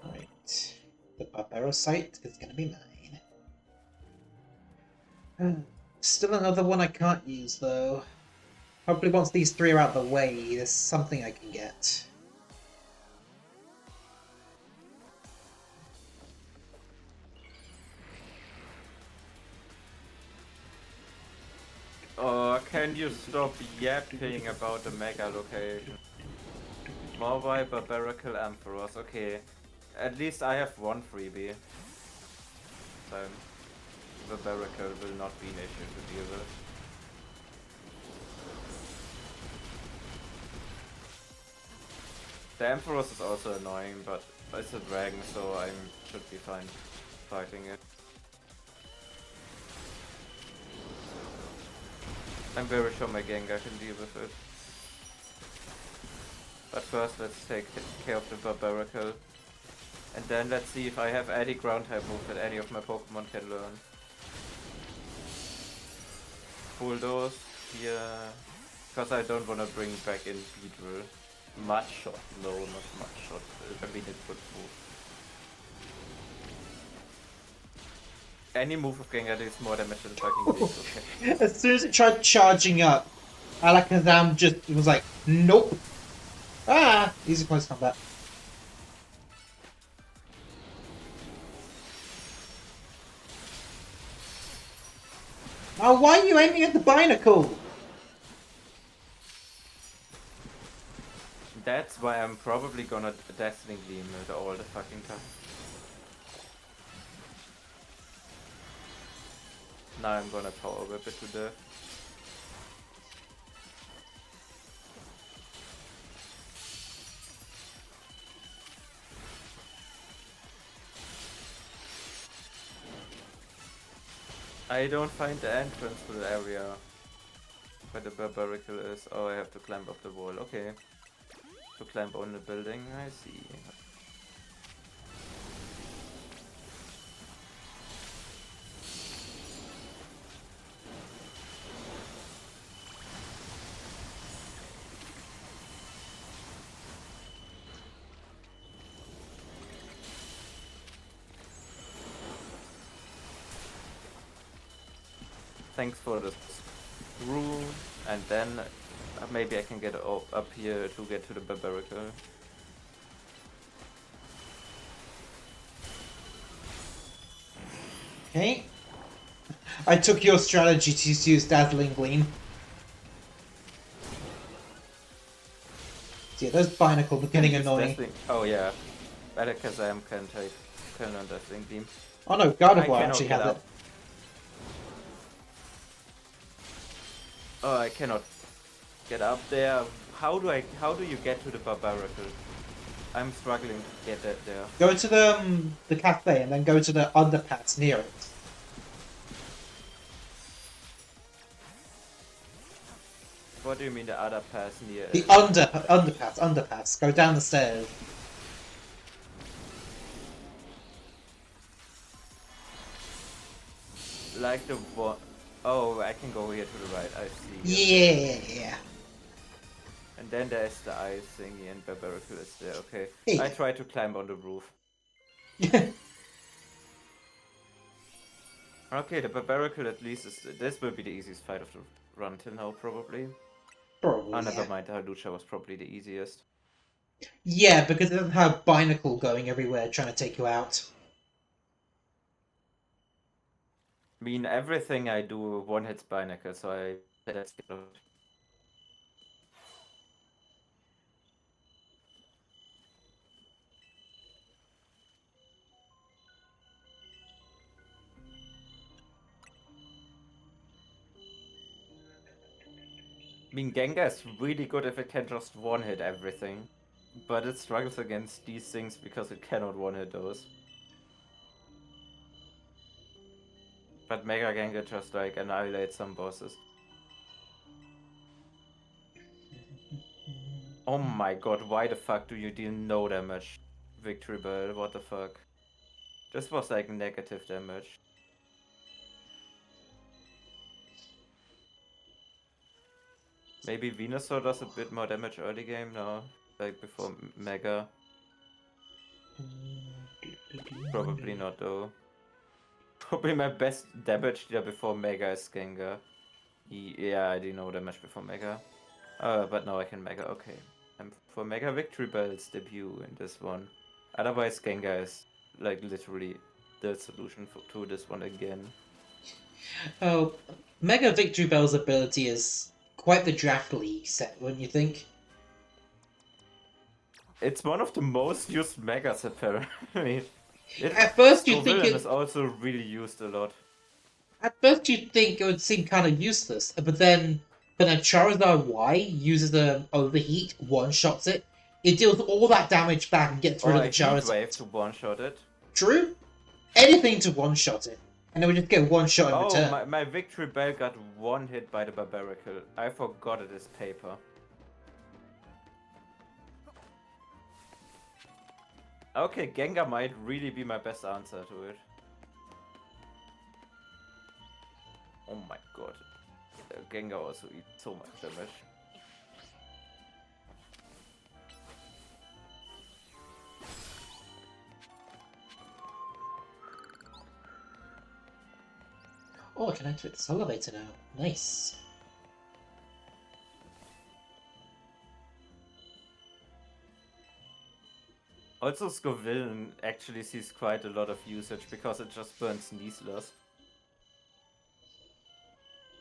Right. The Barbarosite is gonna be mine. Still another one I can't use, though. Probably once these three are out of the way, there's something I can get. Oh, can you stop yapping about the Mega location? Mawile, Barbaracle, Ampharos. Okay. At least I have one freebie. So, Barbaracle will not be an issue to deal with. The Ampharos is also annoying, but it's a dragon, so I should be fine fighting it. I'm very sure my Gengar can deal with it. But first let's take care of the Barbaracle. And then let's see if I have any ground type move that any of my Pokemon can learn. Bulldoze here. Because I don't want to bring back in Beedrill. Mud Shot. No, not Mud Shot. I mean it would move. Any move of Gengar deals more damage than fucking Leaf. Okay. As soon as it tried charging up, Alakazam just was like, nope. Ah! Easy close combat. Oh, why are you aiming at the Binacle? That's why I'm probably gonna Destiny Gleam it all the fucking time. Now I'm gonna Power Whip it to death. I don't find the entrance to the area where the Barbarical is. Oh, I have to climb up the wall. Okay. To climb on the building, I see. Thanks for the screw, and then maybe I can get up here to get to the Barbarical. Okay. I took your strategy to use Dazzling Gleam. See, those Binacles are getting annoying. Oh yeah, better Kazam can learn Dazzling Gleam. Oh no, God of I War cannot actually get has up. it. Oh, I cannot get up there. How do you get to the Barbarical? I'm struggling to get that there. Go to the cafe and then go to the underpass near it. What do you mean the other pass near The it? underpass. Go down the stairs. Like the one... Oh, I can go here to the right, I see. Okay. Yeah. And then there's the ice thingy and Barbarical is there, okay. Hey. I try to climb on the roof. Okay, the Barbarical at least is... This will be the easiest fight of the run till now, probably. Probably, Oh, never yeah. mind, the Halucha was probably the easiest. Yeah, because it doesn't have Binacle going everywhere trying to take you out. I mean, everything I do one hits Binacle, so I... That's it. I mean, Gengar is really good if it can just one-hit everything. But it struggles against these things because it cannot one-hit those. But Mega Gengar just like annihilates some bosses. Oh my god, why the fuck do you deal no damage? Victory Bell, what the fuck? This was like negative damage. Maybe Venusaur does a bit more damage early game now, like before Mega. Probably not though. Probably my best damage dealer before Mega is Gengar. Yeah, I did no damage before Mega. But now I can Mega, okay. And for Mega Victory Bell's debut in this one. Otherwise Gengar is like literally the solution to this one again. Oh, Mega Victory Bell's ability is quite the Draft League set, wouldn't you think? It's one of the most used Megas apparently. At first you'd think Scovillain is also really used a lot. At first you'd think it would seem kind of useless, but then Charizard Y uses the overheat, one-shots it. It deals all that damage back and gets rid Or of a the Heat Wave Charizard. to one-shot it. True? Anything to one-shot it. And it would just get one shot in Oh, return. my Victory Bell got one hit by the Barbarical. I forgot it is paper. Okay, Gengar might really be my best answer to it. Oh my god. Gengar also eats so much damage. Oh, I can activate this elevator now. Nice. Also, Scoville actually sees quite a lot of usage because it just burns Sneaslers.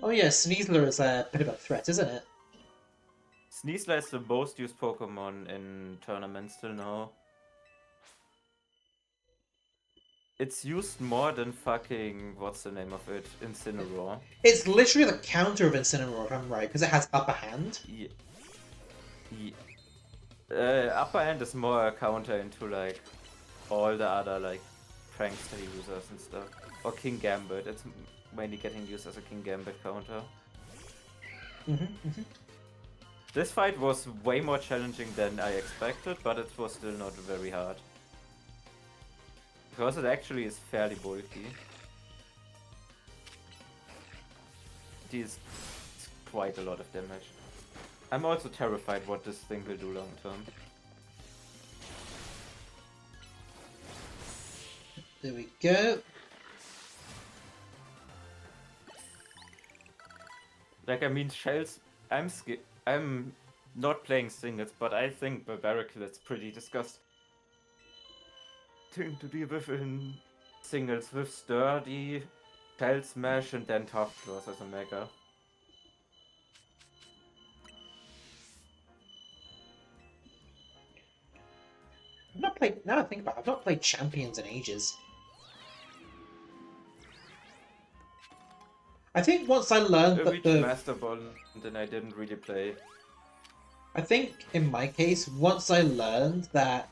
Oh yeah, Sneasler is a bit of a threat, isn't it? Sneasler is the most used Pokemon in tournaments till now. It's used more than fucking, what's the name of it? Incineroar. It's literally the counter of Incineroar, if I'm right, because it has upper hand. Yeah. Upper hand is more a counter into like all the other like prankster users and stuff. Or King Gambit, it's mainly getting used as a King Gambit counter. This fight was way more challenging than I expected, but it was still not very hard. Because it actually is fairly bulky. It deals quite a lot of damage. I'm also terrified what this thing will do long term. There we go. Like, I mean, shells. I'm not playing singles, but I think Barbarical is pretty disgusting to deal with in singles with Sturdy, Shell Smash, and then Tough Claws as a mega. I've not played. Now I think about it, I've not played Champions in ages. I think once I learned I that reached the. Master Ball, and then I didn't really play. I think in my case, once I learned that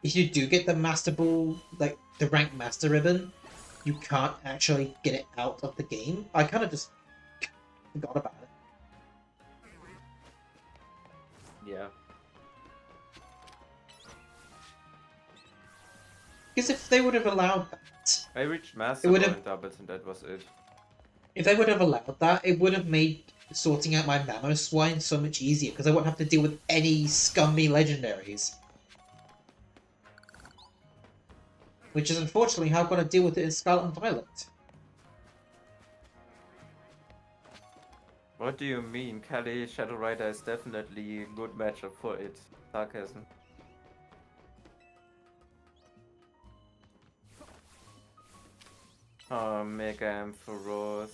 if you do get the Master Ball, like the rank Master Ribbon, you can't actually get it out of the game. I kind of just forgot about it. Yeah. Because if they would have allowed that, I reached Master Ball would've- in doubles, and that was it. if they would have allowed that, it would have made sorting out my Mamoswine so much easier because I wouldn't have to deal with any scummy legendaries. Which is unfortunately how I've got to deal with it in Scarlet and Violet. What do you mean? Kali Shadow Rider is definitely a good matchup for it. Sarcasm. Oh, Mega Ampharos.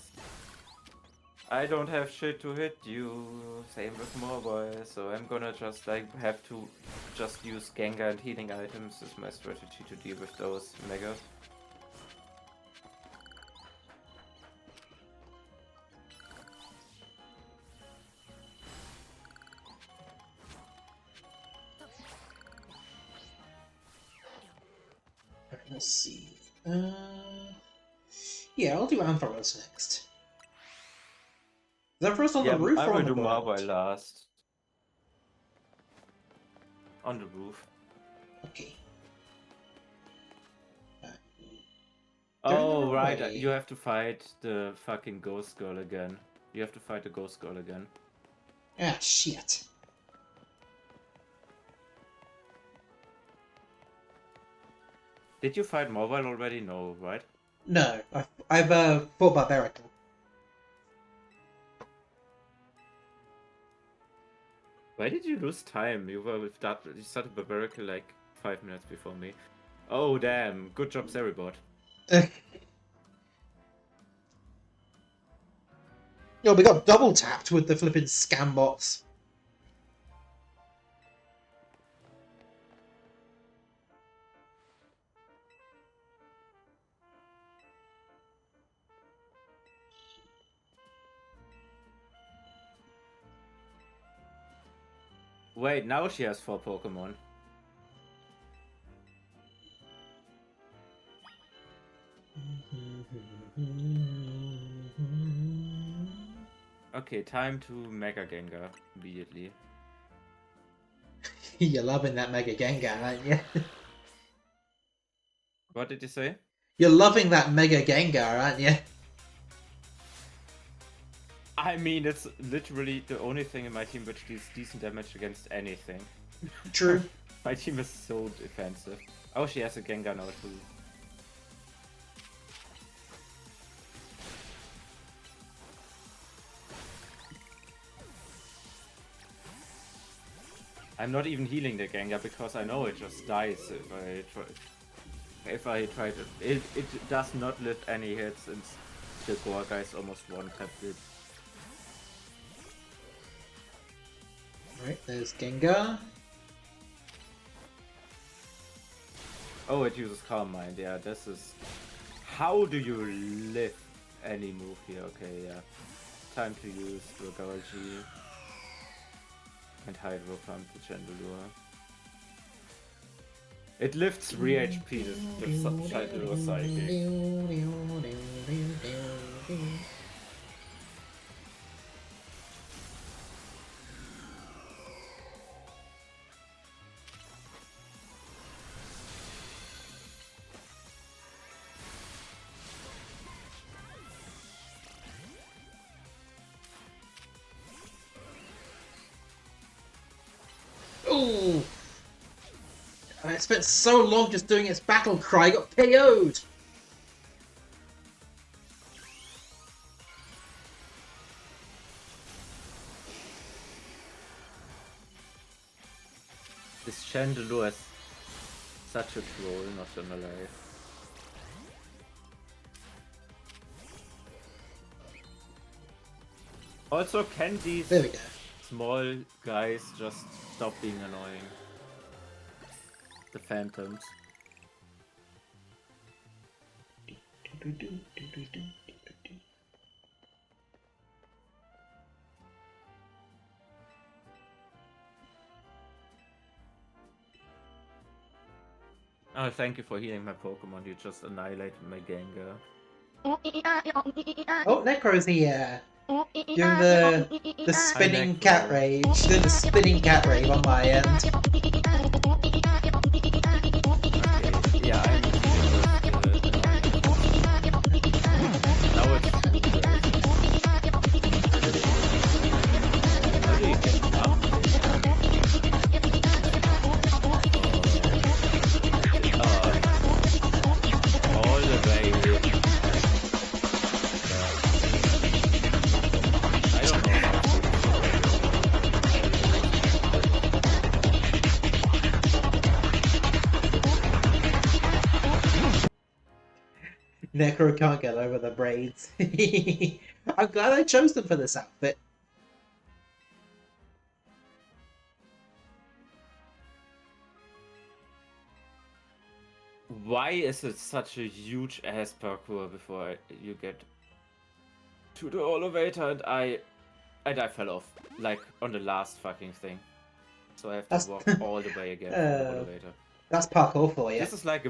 I don't have shit to hit you. Same with Morboy, so I'm gonna just like have to just use Gengar and healing items as my strategy to deal with those Megas. Alright, let's see. Yeah, I'll do Ampharos next. Is Ampharos on the roof I or will on the do ground? Morboy last. On the roof. Okay. Oh, Going right, away. you have to fight the fucking Ghost Girl again. You have to fight the Ghost Girl again. Ah, shit. Did you fight Mobile already? No, right? No, I've fought Barbarical. Why did you lose time? You were with that. You started Barbarical like 5 minutes before me. Oh damn! Good job, Zeribot. Yo, we got double tapped with the flipping scam bots. Wait, now she has 4 Pokemon. Okay, time to Mega Gengar immediately. You're loving that Mega Gengar, aren't you? What did you say? You're loving that Mega Gengar, aren't you? I mean, it's literally the only thing in my team which deals decent damage against anything. True. My team is so defensive. Oh, she has a Gengar now too. I'm not even healing the Gengar because I know it just dies if I try to. It does not lift any hits and the Gorga is almost one-tapped it. Right, there's Gengar. Oh, it uses Calm Mind. Yeah, this is. How do you lift any move here? Okay, yeah. Time to use Dragology and Hydro Pump the Chandelure. It lifts 3 HP, the Chandelure Psychic. Ooh! I spent so long just doing its battle cry, I got KO'd! This Chandelure is such a troll, not gonna lie. Also, can these There we go. small guys just stop being annoying? The phantoms. Oh, thank you for healing my Pokemon. You just annihilated my Gengar. Oh, Necro's here! Doing the spinning cat rage. Doing the spinning cat rave on my end. Okay, yeah, I'm now it's how do you get up? All the way. I don't know how Necro can't get over the braids. I'm glad I chose them for this outfit. Why is it such a huge ass parkour before you get to the elevator and I fell off like on the last fucking thing, so I have to walk all the way again from the elevator. That's parkour for you. This is like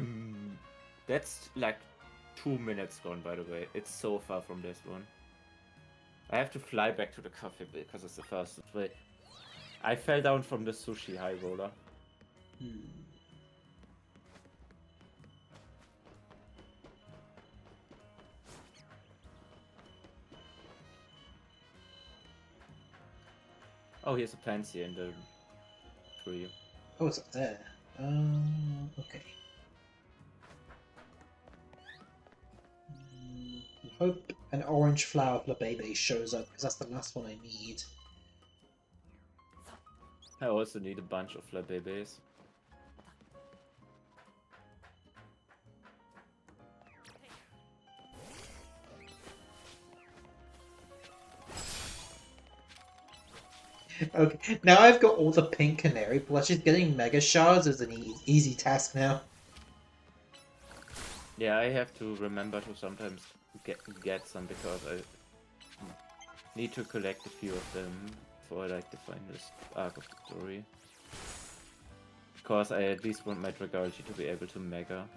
that's like 2 minutes gone, by the way. It's so far from this one. I have to fly back to the cafe because it's the fastest way. I fell down from the sushi high roller. Oh, here's a Pansy in the tree. Oh, it's up there. Okay. Hope an orange flower Flabébé shows up, because that's the last one I need. I also need a bunch of Flabébés. Okay, now I've got all the pink canary plushes. Getting mega shards is an easy task now. Yeah, I have to remember to sometimes get some because I need to collect a few of them before I like to find this arc of the story. Because I at least want my Dragology to be able to mega.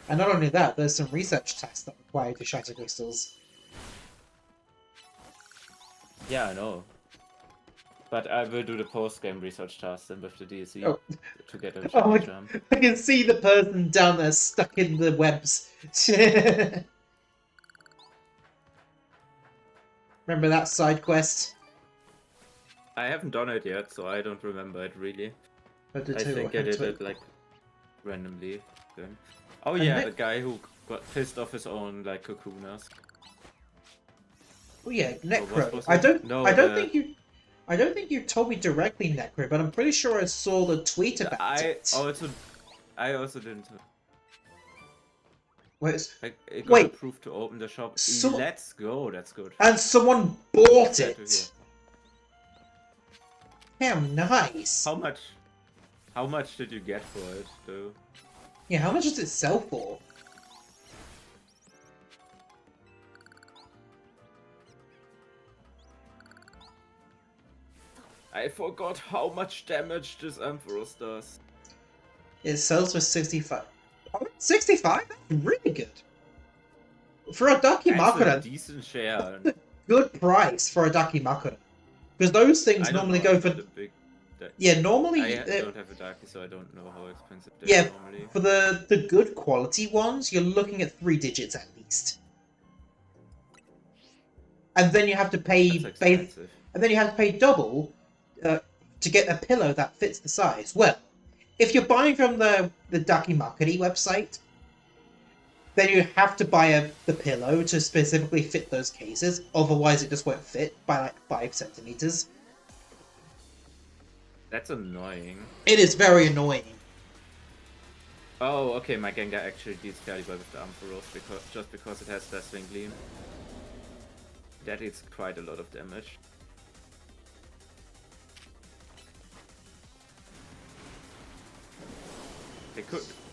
And not only that, there's some research tasks that require to shatter crystals. Yeah, I know. But I will do the post-game research task then with the DLC to get a Oh, jump. I can see the person down there stuck in the webs. Remember that side quest? I haven't done it yet, so I don't remember it really. I think I did it like randomly. Then. Oh yeah, the guy who got pissed off his own like Cocooners. Oh yeah, Necro. was I it? don't. No, I don't think you. I don't think you told me directly, Necro, but I'm pretty sure I saw the tweet about I it. also didn't. Wait, I got wait, approved to open the shop. so Let's go. That's good. and someone bought Glad to hear. it. How nice. How much? How much did you get for it, though? Yeah, how much does it sell for? I forgot how much damage this Ampharos does. It sells for 65. Oh, 65? That's really good. For a Ducky That's a Makura, decent share. good price for a Ducky Makura. Because those things I don't normally know, go I'm for... not a big... Yeah, normally... I don't have a Darky, so I don't know how expensive they yeah, are normally. for the good quality ones, you're looking at 3 digits at least. And then you have to pay... That's expensive. And then you have to pay double to get a pillow that fits the size. Well, if you're buying from the Ducky Makuri website, then you have to buy the pillow to specifically fit those cases. Otherwise, it just won't fit by like 5 centimeters. That's annoying. It is very annoying. Oh, okay, my Gengar actually deals fairly well with the Ampharos just because it has Dazzling Gleam. That is quite a lot of damage.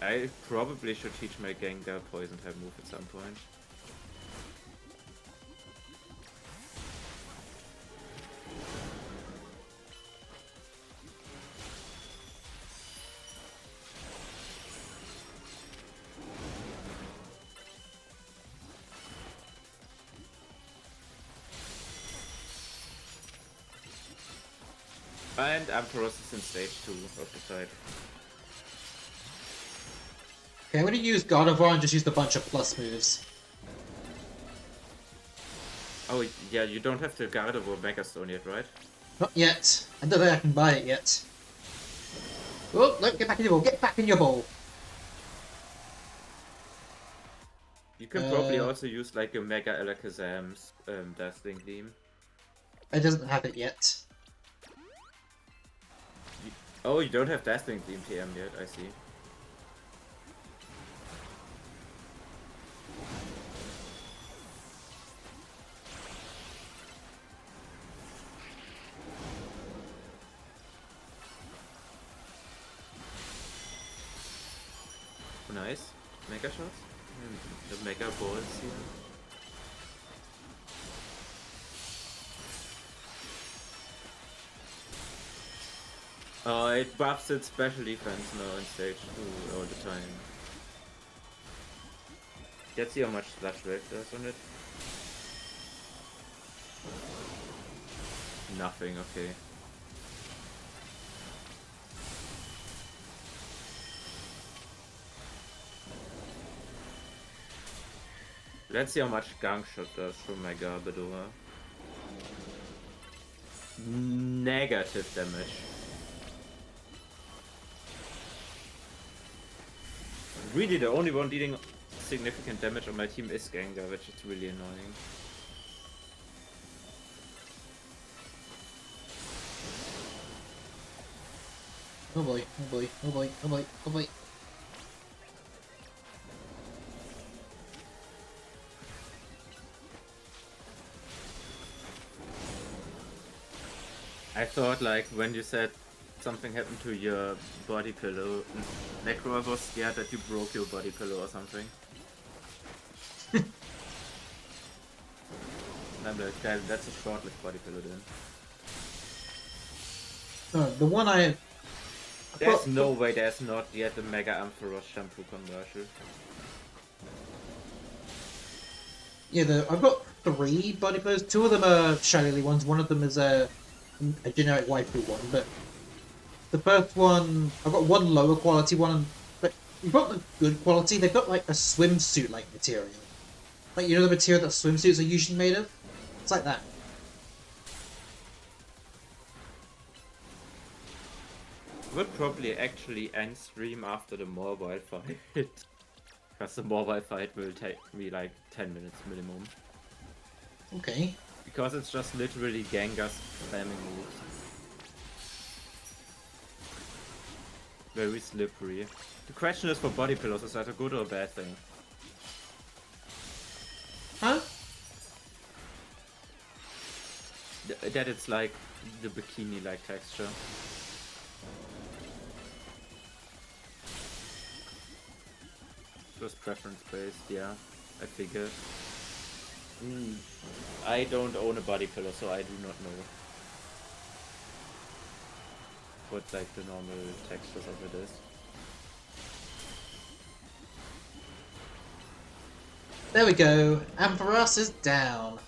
I probably should teach my Gengar Poison type move at some point. And Ampharos is in stage 2 of the fight. Okay, I'm going to use Gardevoir and just use a bunch of plus moves. Oh, yeah, you don't have the Gardevoir Megastone yet, right? Not yet. I don't think I can buy it yet. Oh, look, get back in your ball. Get back in your ball. You can probably also use like a Mega Alakazam's Dazzling Gleam. It doesn't have it yet. Oh, you don't have Dazzling Gleam TM yet, I see. Nice. Mega shots? The Mega Balls here. It buffs its special defense now in stage 2 all the time. Let's see how much Sludge Wave does on it. Nothing, okay. Let's see how much Gunk Shot does from my Garbodor. Negative damage. Really, the only one dealing significant damage on my team is Gengar, which is really annoying. Oh boy, oh boy, oh boy, oh boy, oh boy. I thought, like, when you said something happened to your body pillow, Necro was scared that you broke your body pillow or something. And I'm like, that's a short-lived body pillow then. The one I... There's no way there's not yet a Mega Ampharos shampoo commercial. Yeah, I've got 3 body pillows. 2 of them are shiny ones. One of them is a generic waifu one. But the first one, I've got one lower quality one. But you've got the good quality. They've got like a swimsuit-like material. Like, you know the material that swimsuits are usually made of? It's like that. Would probably actually end stream after the mobile fight. Because the mobile fight will take me like 10 minutes minimum. Okay. Because it's just literally Gengar spamming moves. Very slippery. The question is for body pillows, is that a good or a bad thing? Huh? That it's like the bikini-like texture. Just preference-based, yeah. I figured. I don't own a body pillow, so I do not know what like the normal textures of it is. There we go. Ampharos is down.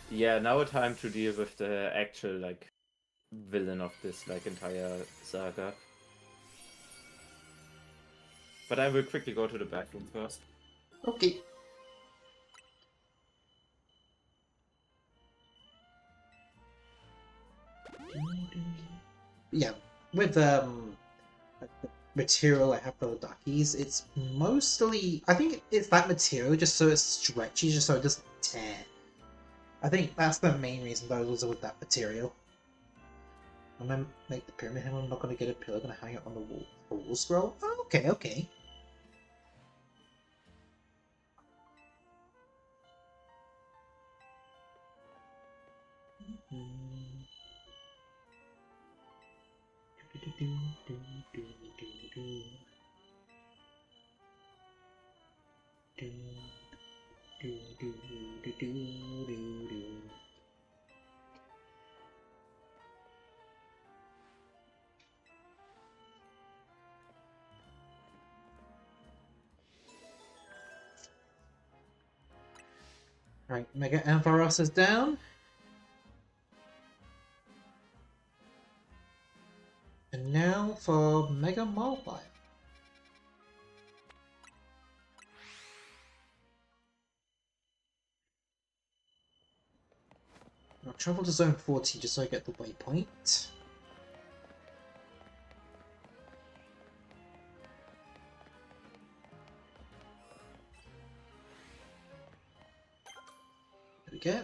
Yeah, now time to deal with the actual like villain of this like entire saga. But I will quickly go to the bathroom first. Okay. Yeah, with like the material I have for the duckies, it's mostly I think it's that material just so it's stretchy, just so it doesn't tear. I think that's the main reason those are with that material. I'm gonna make the pyramid head. I'm not gonna get a pillar. I'm gonna hang it on the wall. A wall scroll. Oh, okay, okay. Right, Mega Ampharos is down. And now for Mega Monotype. I'll travel to Zone 14 just so I get the waypoint. There we go.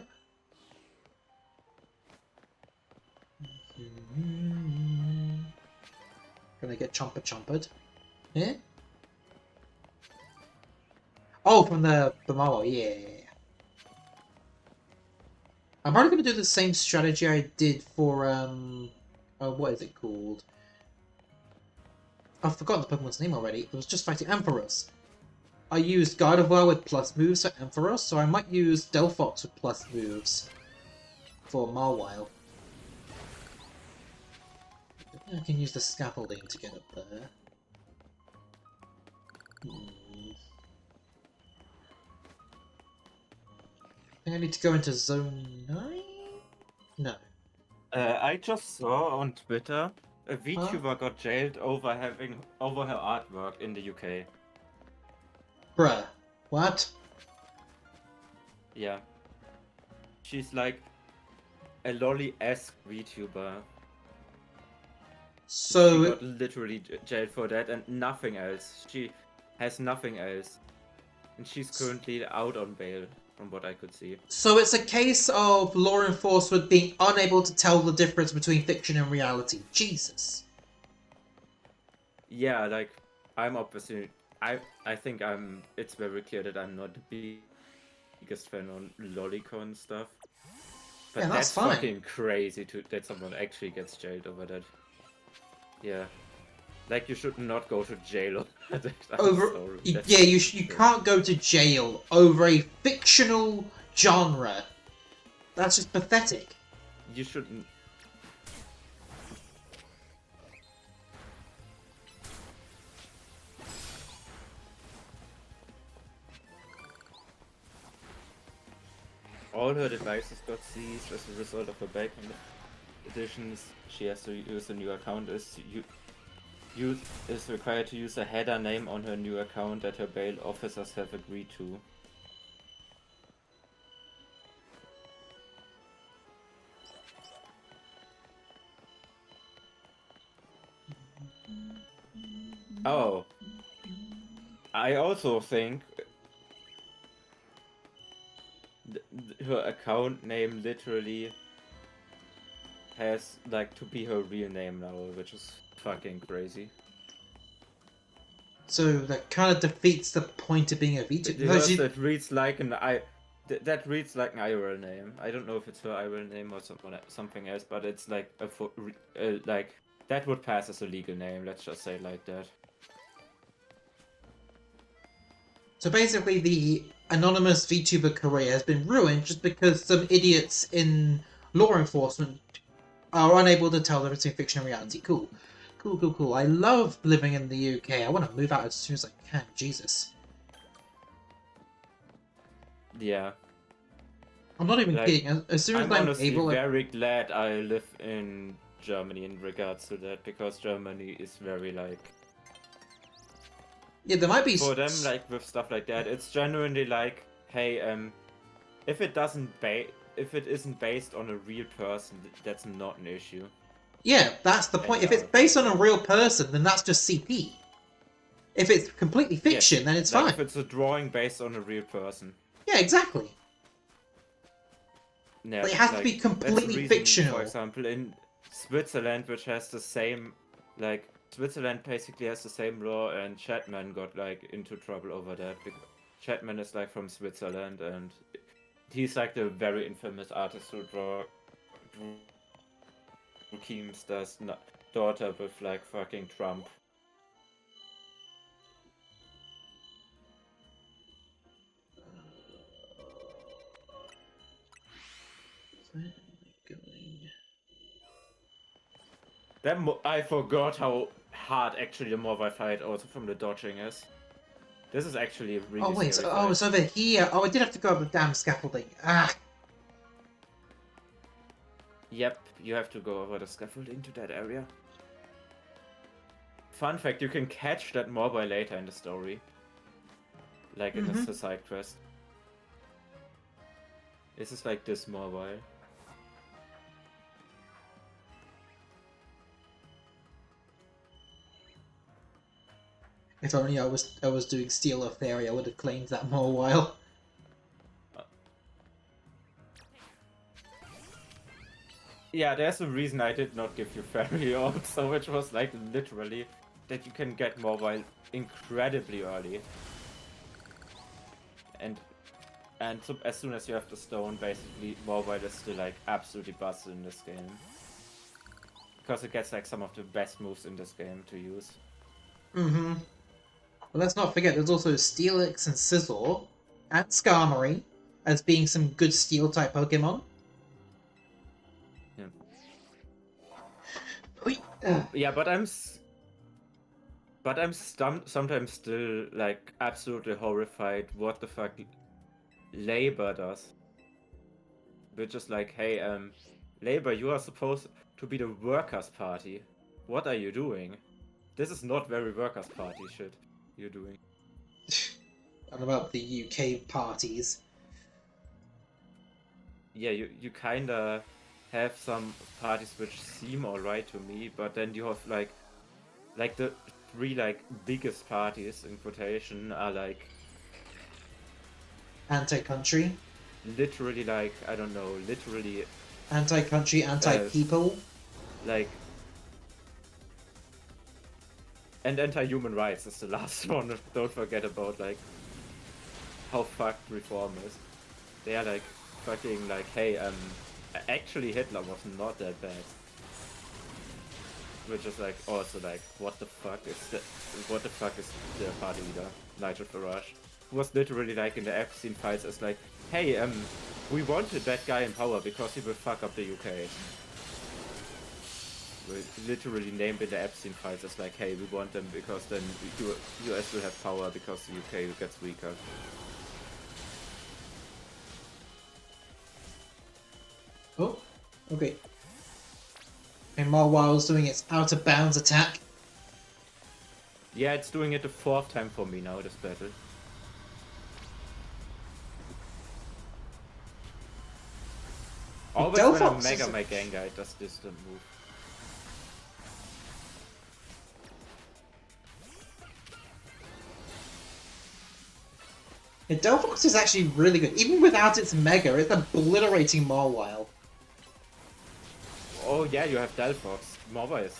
Gonna get chompered. Yeah? Oh, from the Marvel, yeah. I'm probably gonna do the same strategy I did for what is it called? I've forgotten the Pokemon's name already. It was just fighting Ampharos. I used Gardevoir with plus moves for Ampharos, so I might use Delphox with plus moves for Marwile. I can use the scaffolding to get up there. I think I need to go into Zone 9? No. I just saw on Twitter a VTuber got jailed over her artwork in the UK. Bruh. What? Yeah. She's like a lolly-esque VTuber. So she got literally jailed for that and nothing else. She has nothing else. And she's currently out on bail, from what I could see. So it's a case of law enforcement being unable to tell the difference between fiction and reality. Jesus. Yeah, like, I'm obviously... I think it's very clear that I'm not the biggest fan on lolicon stuff. But Yeah, that's that's fine. fucking crazy that someone actually gets jailed over that. Yeah. Like, you should not go to jail over that. Yeah, you can't go to jail over a fictional genre. That's just pathetic. You shouldn't. All her devices got seized as a result of her back additions. She has to use a new account. Is required to use a header name on her new account that her bail officers have agreed to. Oh. I also think her account name literally has like to be her real name now, which is fucking crazy. So that kind of defeats the point of being a VTuber. Because that reads like that reads like an IRL name. I don't know if it's her IRL name or something else, but it's like like that would pass as a legal name. Let's just say it like that. So basically, the anonymous VTuber career has been ruined just because some idiots in law enforcement are unable to tell the difference between fiction and reality. Cool. Cool, cool, cool. I love living in the UK. I want to move out as soon as I can. Jesus. Yeah. I'm not even kidding. As soon as I'm honestly able... very glad I live in Germany in regards to that, because Germany is very like... Yeah, there might be... For them, like, with stuff like that, it's genuinely like, hey, if it isn't based on a real person, that's not an issue. Yeah, that's the point. If it's based on a real person, then that's just CP. If it's completely fiction, then it's fine. If it's a drawing based on a real person. Yeah, exactly. Yeah, but it has to be completely fictional. For example, in Switzerland, which has the same, like, Switzerland basically has the same law, and Chapman got like into trouble over that. Because Chapman is like from Switzerland, and he's like the very infamous artist who drew Keemstar's daughter with like fucking Trump. I forgot how hard actually the mobile fight also from the dodging is. This is actually really Oh wait, it's over here. Oh, I did have to go up the damn scaffolding. Ah! Yep, you have to go over the scaffolding to that area. Fun fact, you can catch that mobile later in the story. Like in the side quest. This is like this mobile. If only I was doing Steel of Theory, I would have claimed that more while. Yeah, there's a reason I did not give you Fairy also, which was like literally that you can get mobile incredibly early. And so as soon as you have the stone, basically mobile is still like absolutely busted in this game. Because it gets like some of the best moves in this game to use. But let's not forget, there's also Steelix and Scizor, and Skarmory, as being some good Steel-type Pokemon. Yeah. Yeah, but I'm sometimes still like absolutely horrified what the fuck Labor does. Which is like, hey, Labor, you are supposed to be the Workers' Party. What are you doing? This is not very Workers' Party shit you're doing. And about the UK parties. Yeah, you kinda have some parties which seem alright to me, but then you have like the three like biggest parties in quotation are like anti-country. Literally like, I don't know, literally anti-country, anti-people. Like, and anti-human rights is the last one. Don't forget about like how fucked reform is. They are like fucking like, hey, actually Hitler was not that bad. Which is like also like, what the fuck is the party leader, Nigel Farage, who was literally like in the Epstein files as like, hey, we wanted that guy in power because he will fuck up the UK. We literally named in the Epstein files as like, hey, we want them because then US will have power because the UK gets weaker. Oh, okay. And Marwow's doing its out of bounds attack. Yeah, it's doing it the 4th time for me now, this battle. Always when I mega my Gengar, it does this move. Yeah, Delphox is actually really good. Even without its Mega, it's obliterating Mawile. Oh yeah, you have Delphox. Mobile is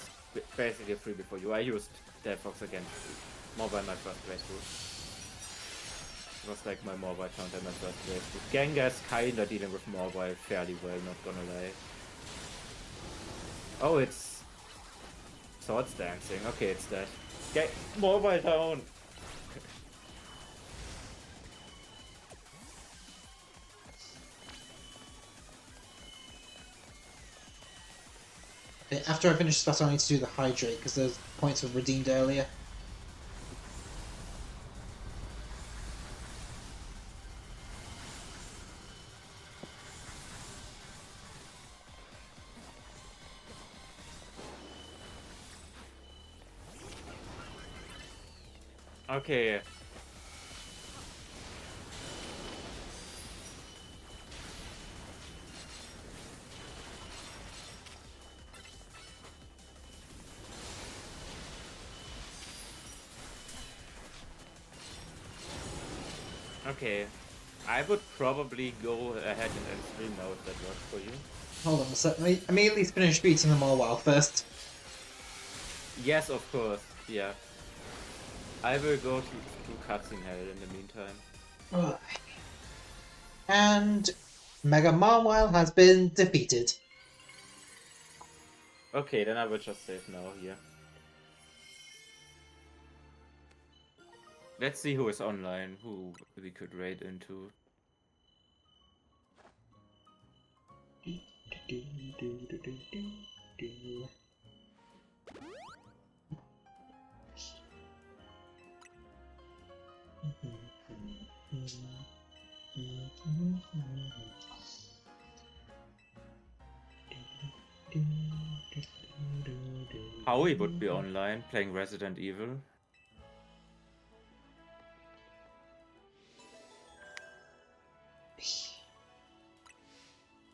basically a freebie for you. I used Delphox against Mobile in my first playthrough. It was like my mobile counter in my first playthrough. Gengar's kinda dealing with mobile fairly well, not gonna lie. Oh, it's Swords Dancing. Okay, it's that. Get mobile down! After I finish this battle, I need to do the Hydrate, because those points were redeemed earlier. Okay. Okay. I would probably go ahead and stream now if that works for you. Hold on a sec. Let me at least finish beating them all while first. Yes, of course. Yeah. I will go to cutscene hell in the meantime. Ugh. And Mega Mawile has been defeated. Okay, then I will just save now here. Let's see who is online, who we could raid into. Howie would be online playing Resident Evil.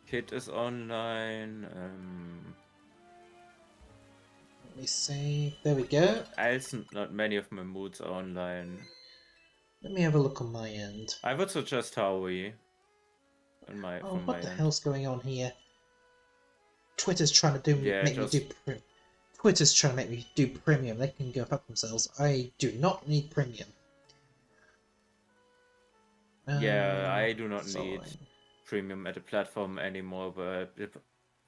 Kid is online. Let me see. There we go. Else, not many of my moods are online. Let me have a look on my end. I would suggest Howie. Oh, what the hell's going on here? Twitter's trying to make me do Twitter's trying to make me do premium. They can go fuck themselves. I do not need premium. Yeah, I do not need premium at the platform anymore, but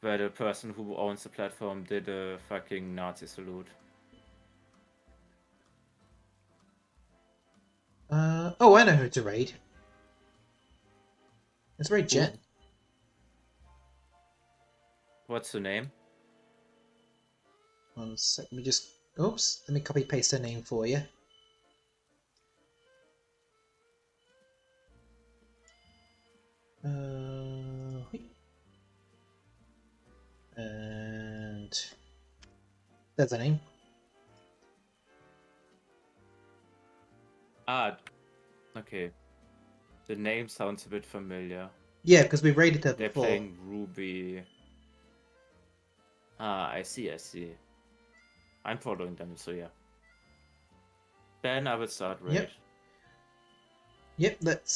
the person who owns the platform did a fucking Nazi salute. Oh, I know who to raid. Let's raid Jen. What's the name? One sec, let me just... Oops, let me copy paste her name for you. And... There's her name. Ah, okay. The name sounds a bit familiar. Yeah, because we raided her They're before. playing Ruby. Ah, I see. I'm following them, so yeah. Then I will start raid. Yep, let's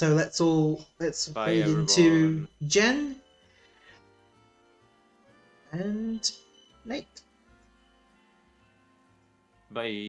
Bye, fade everyone. into Jen and Nate. Bye.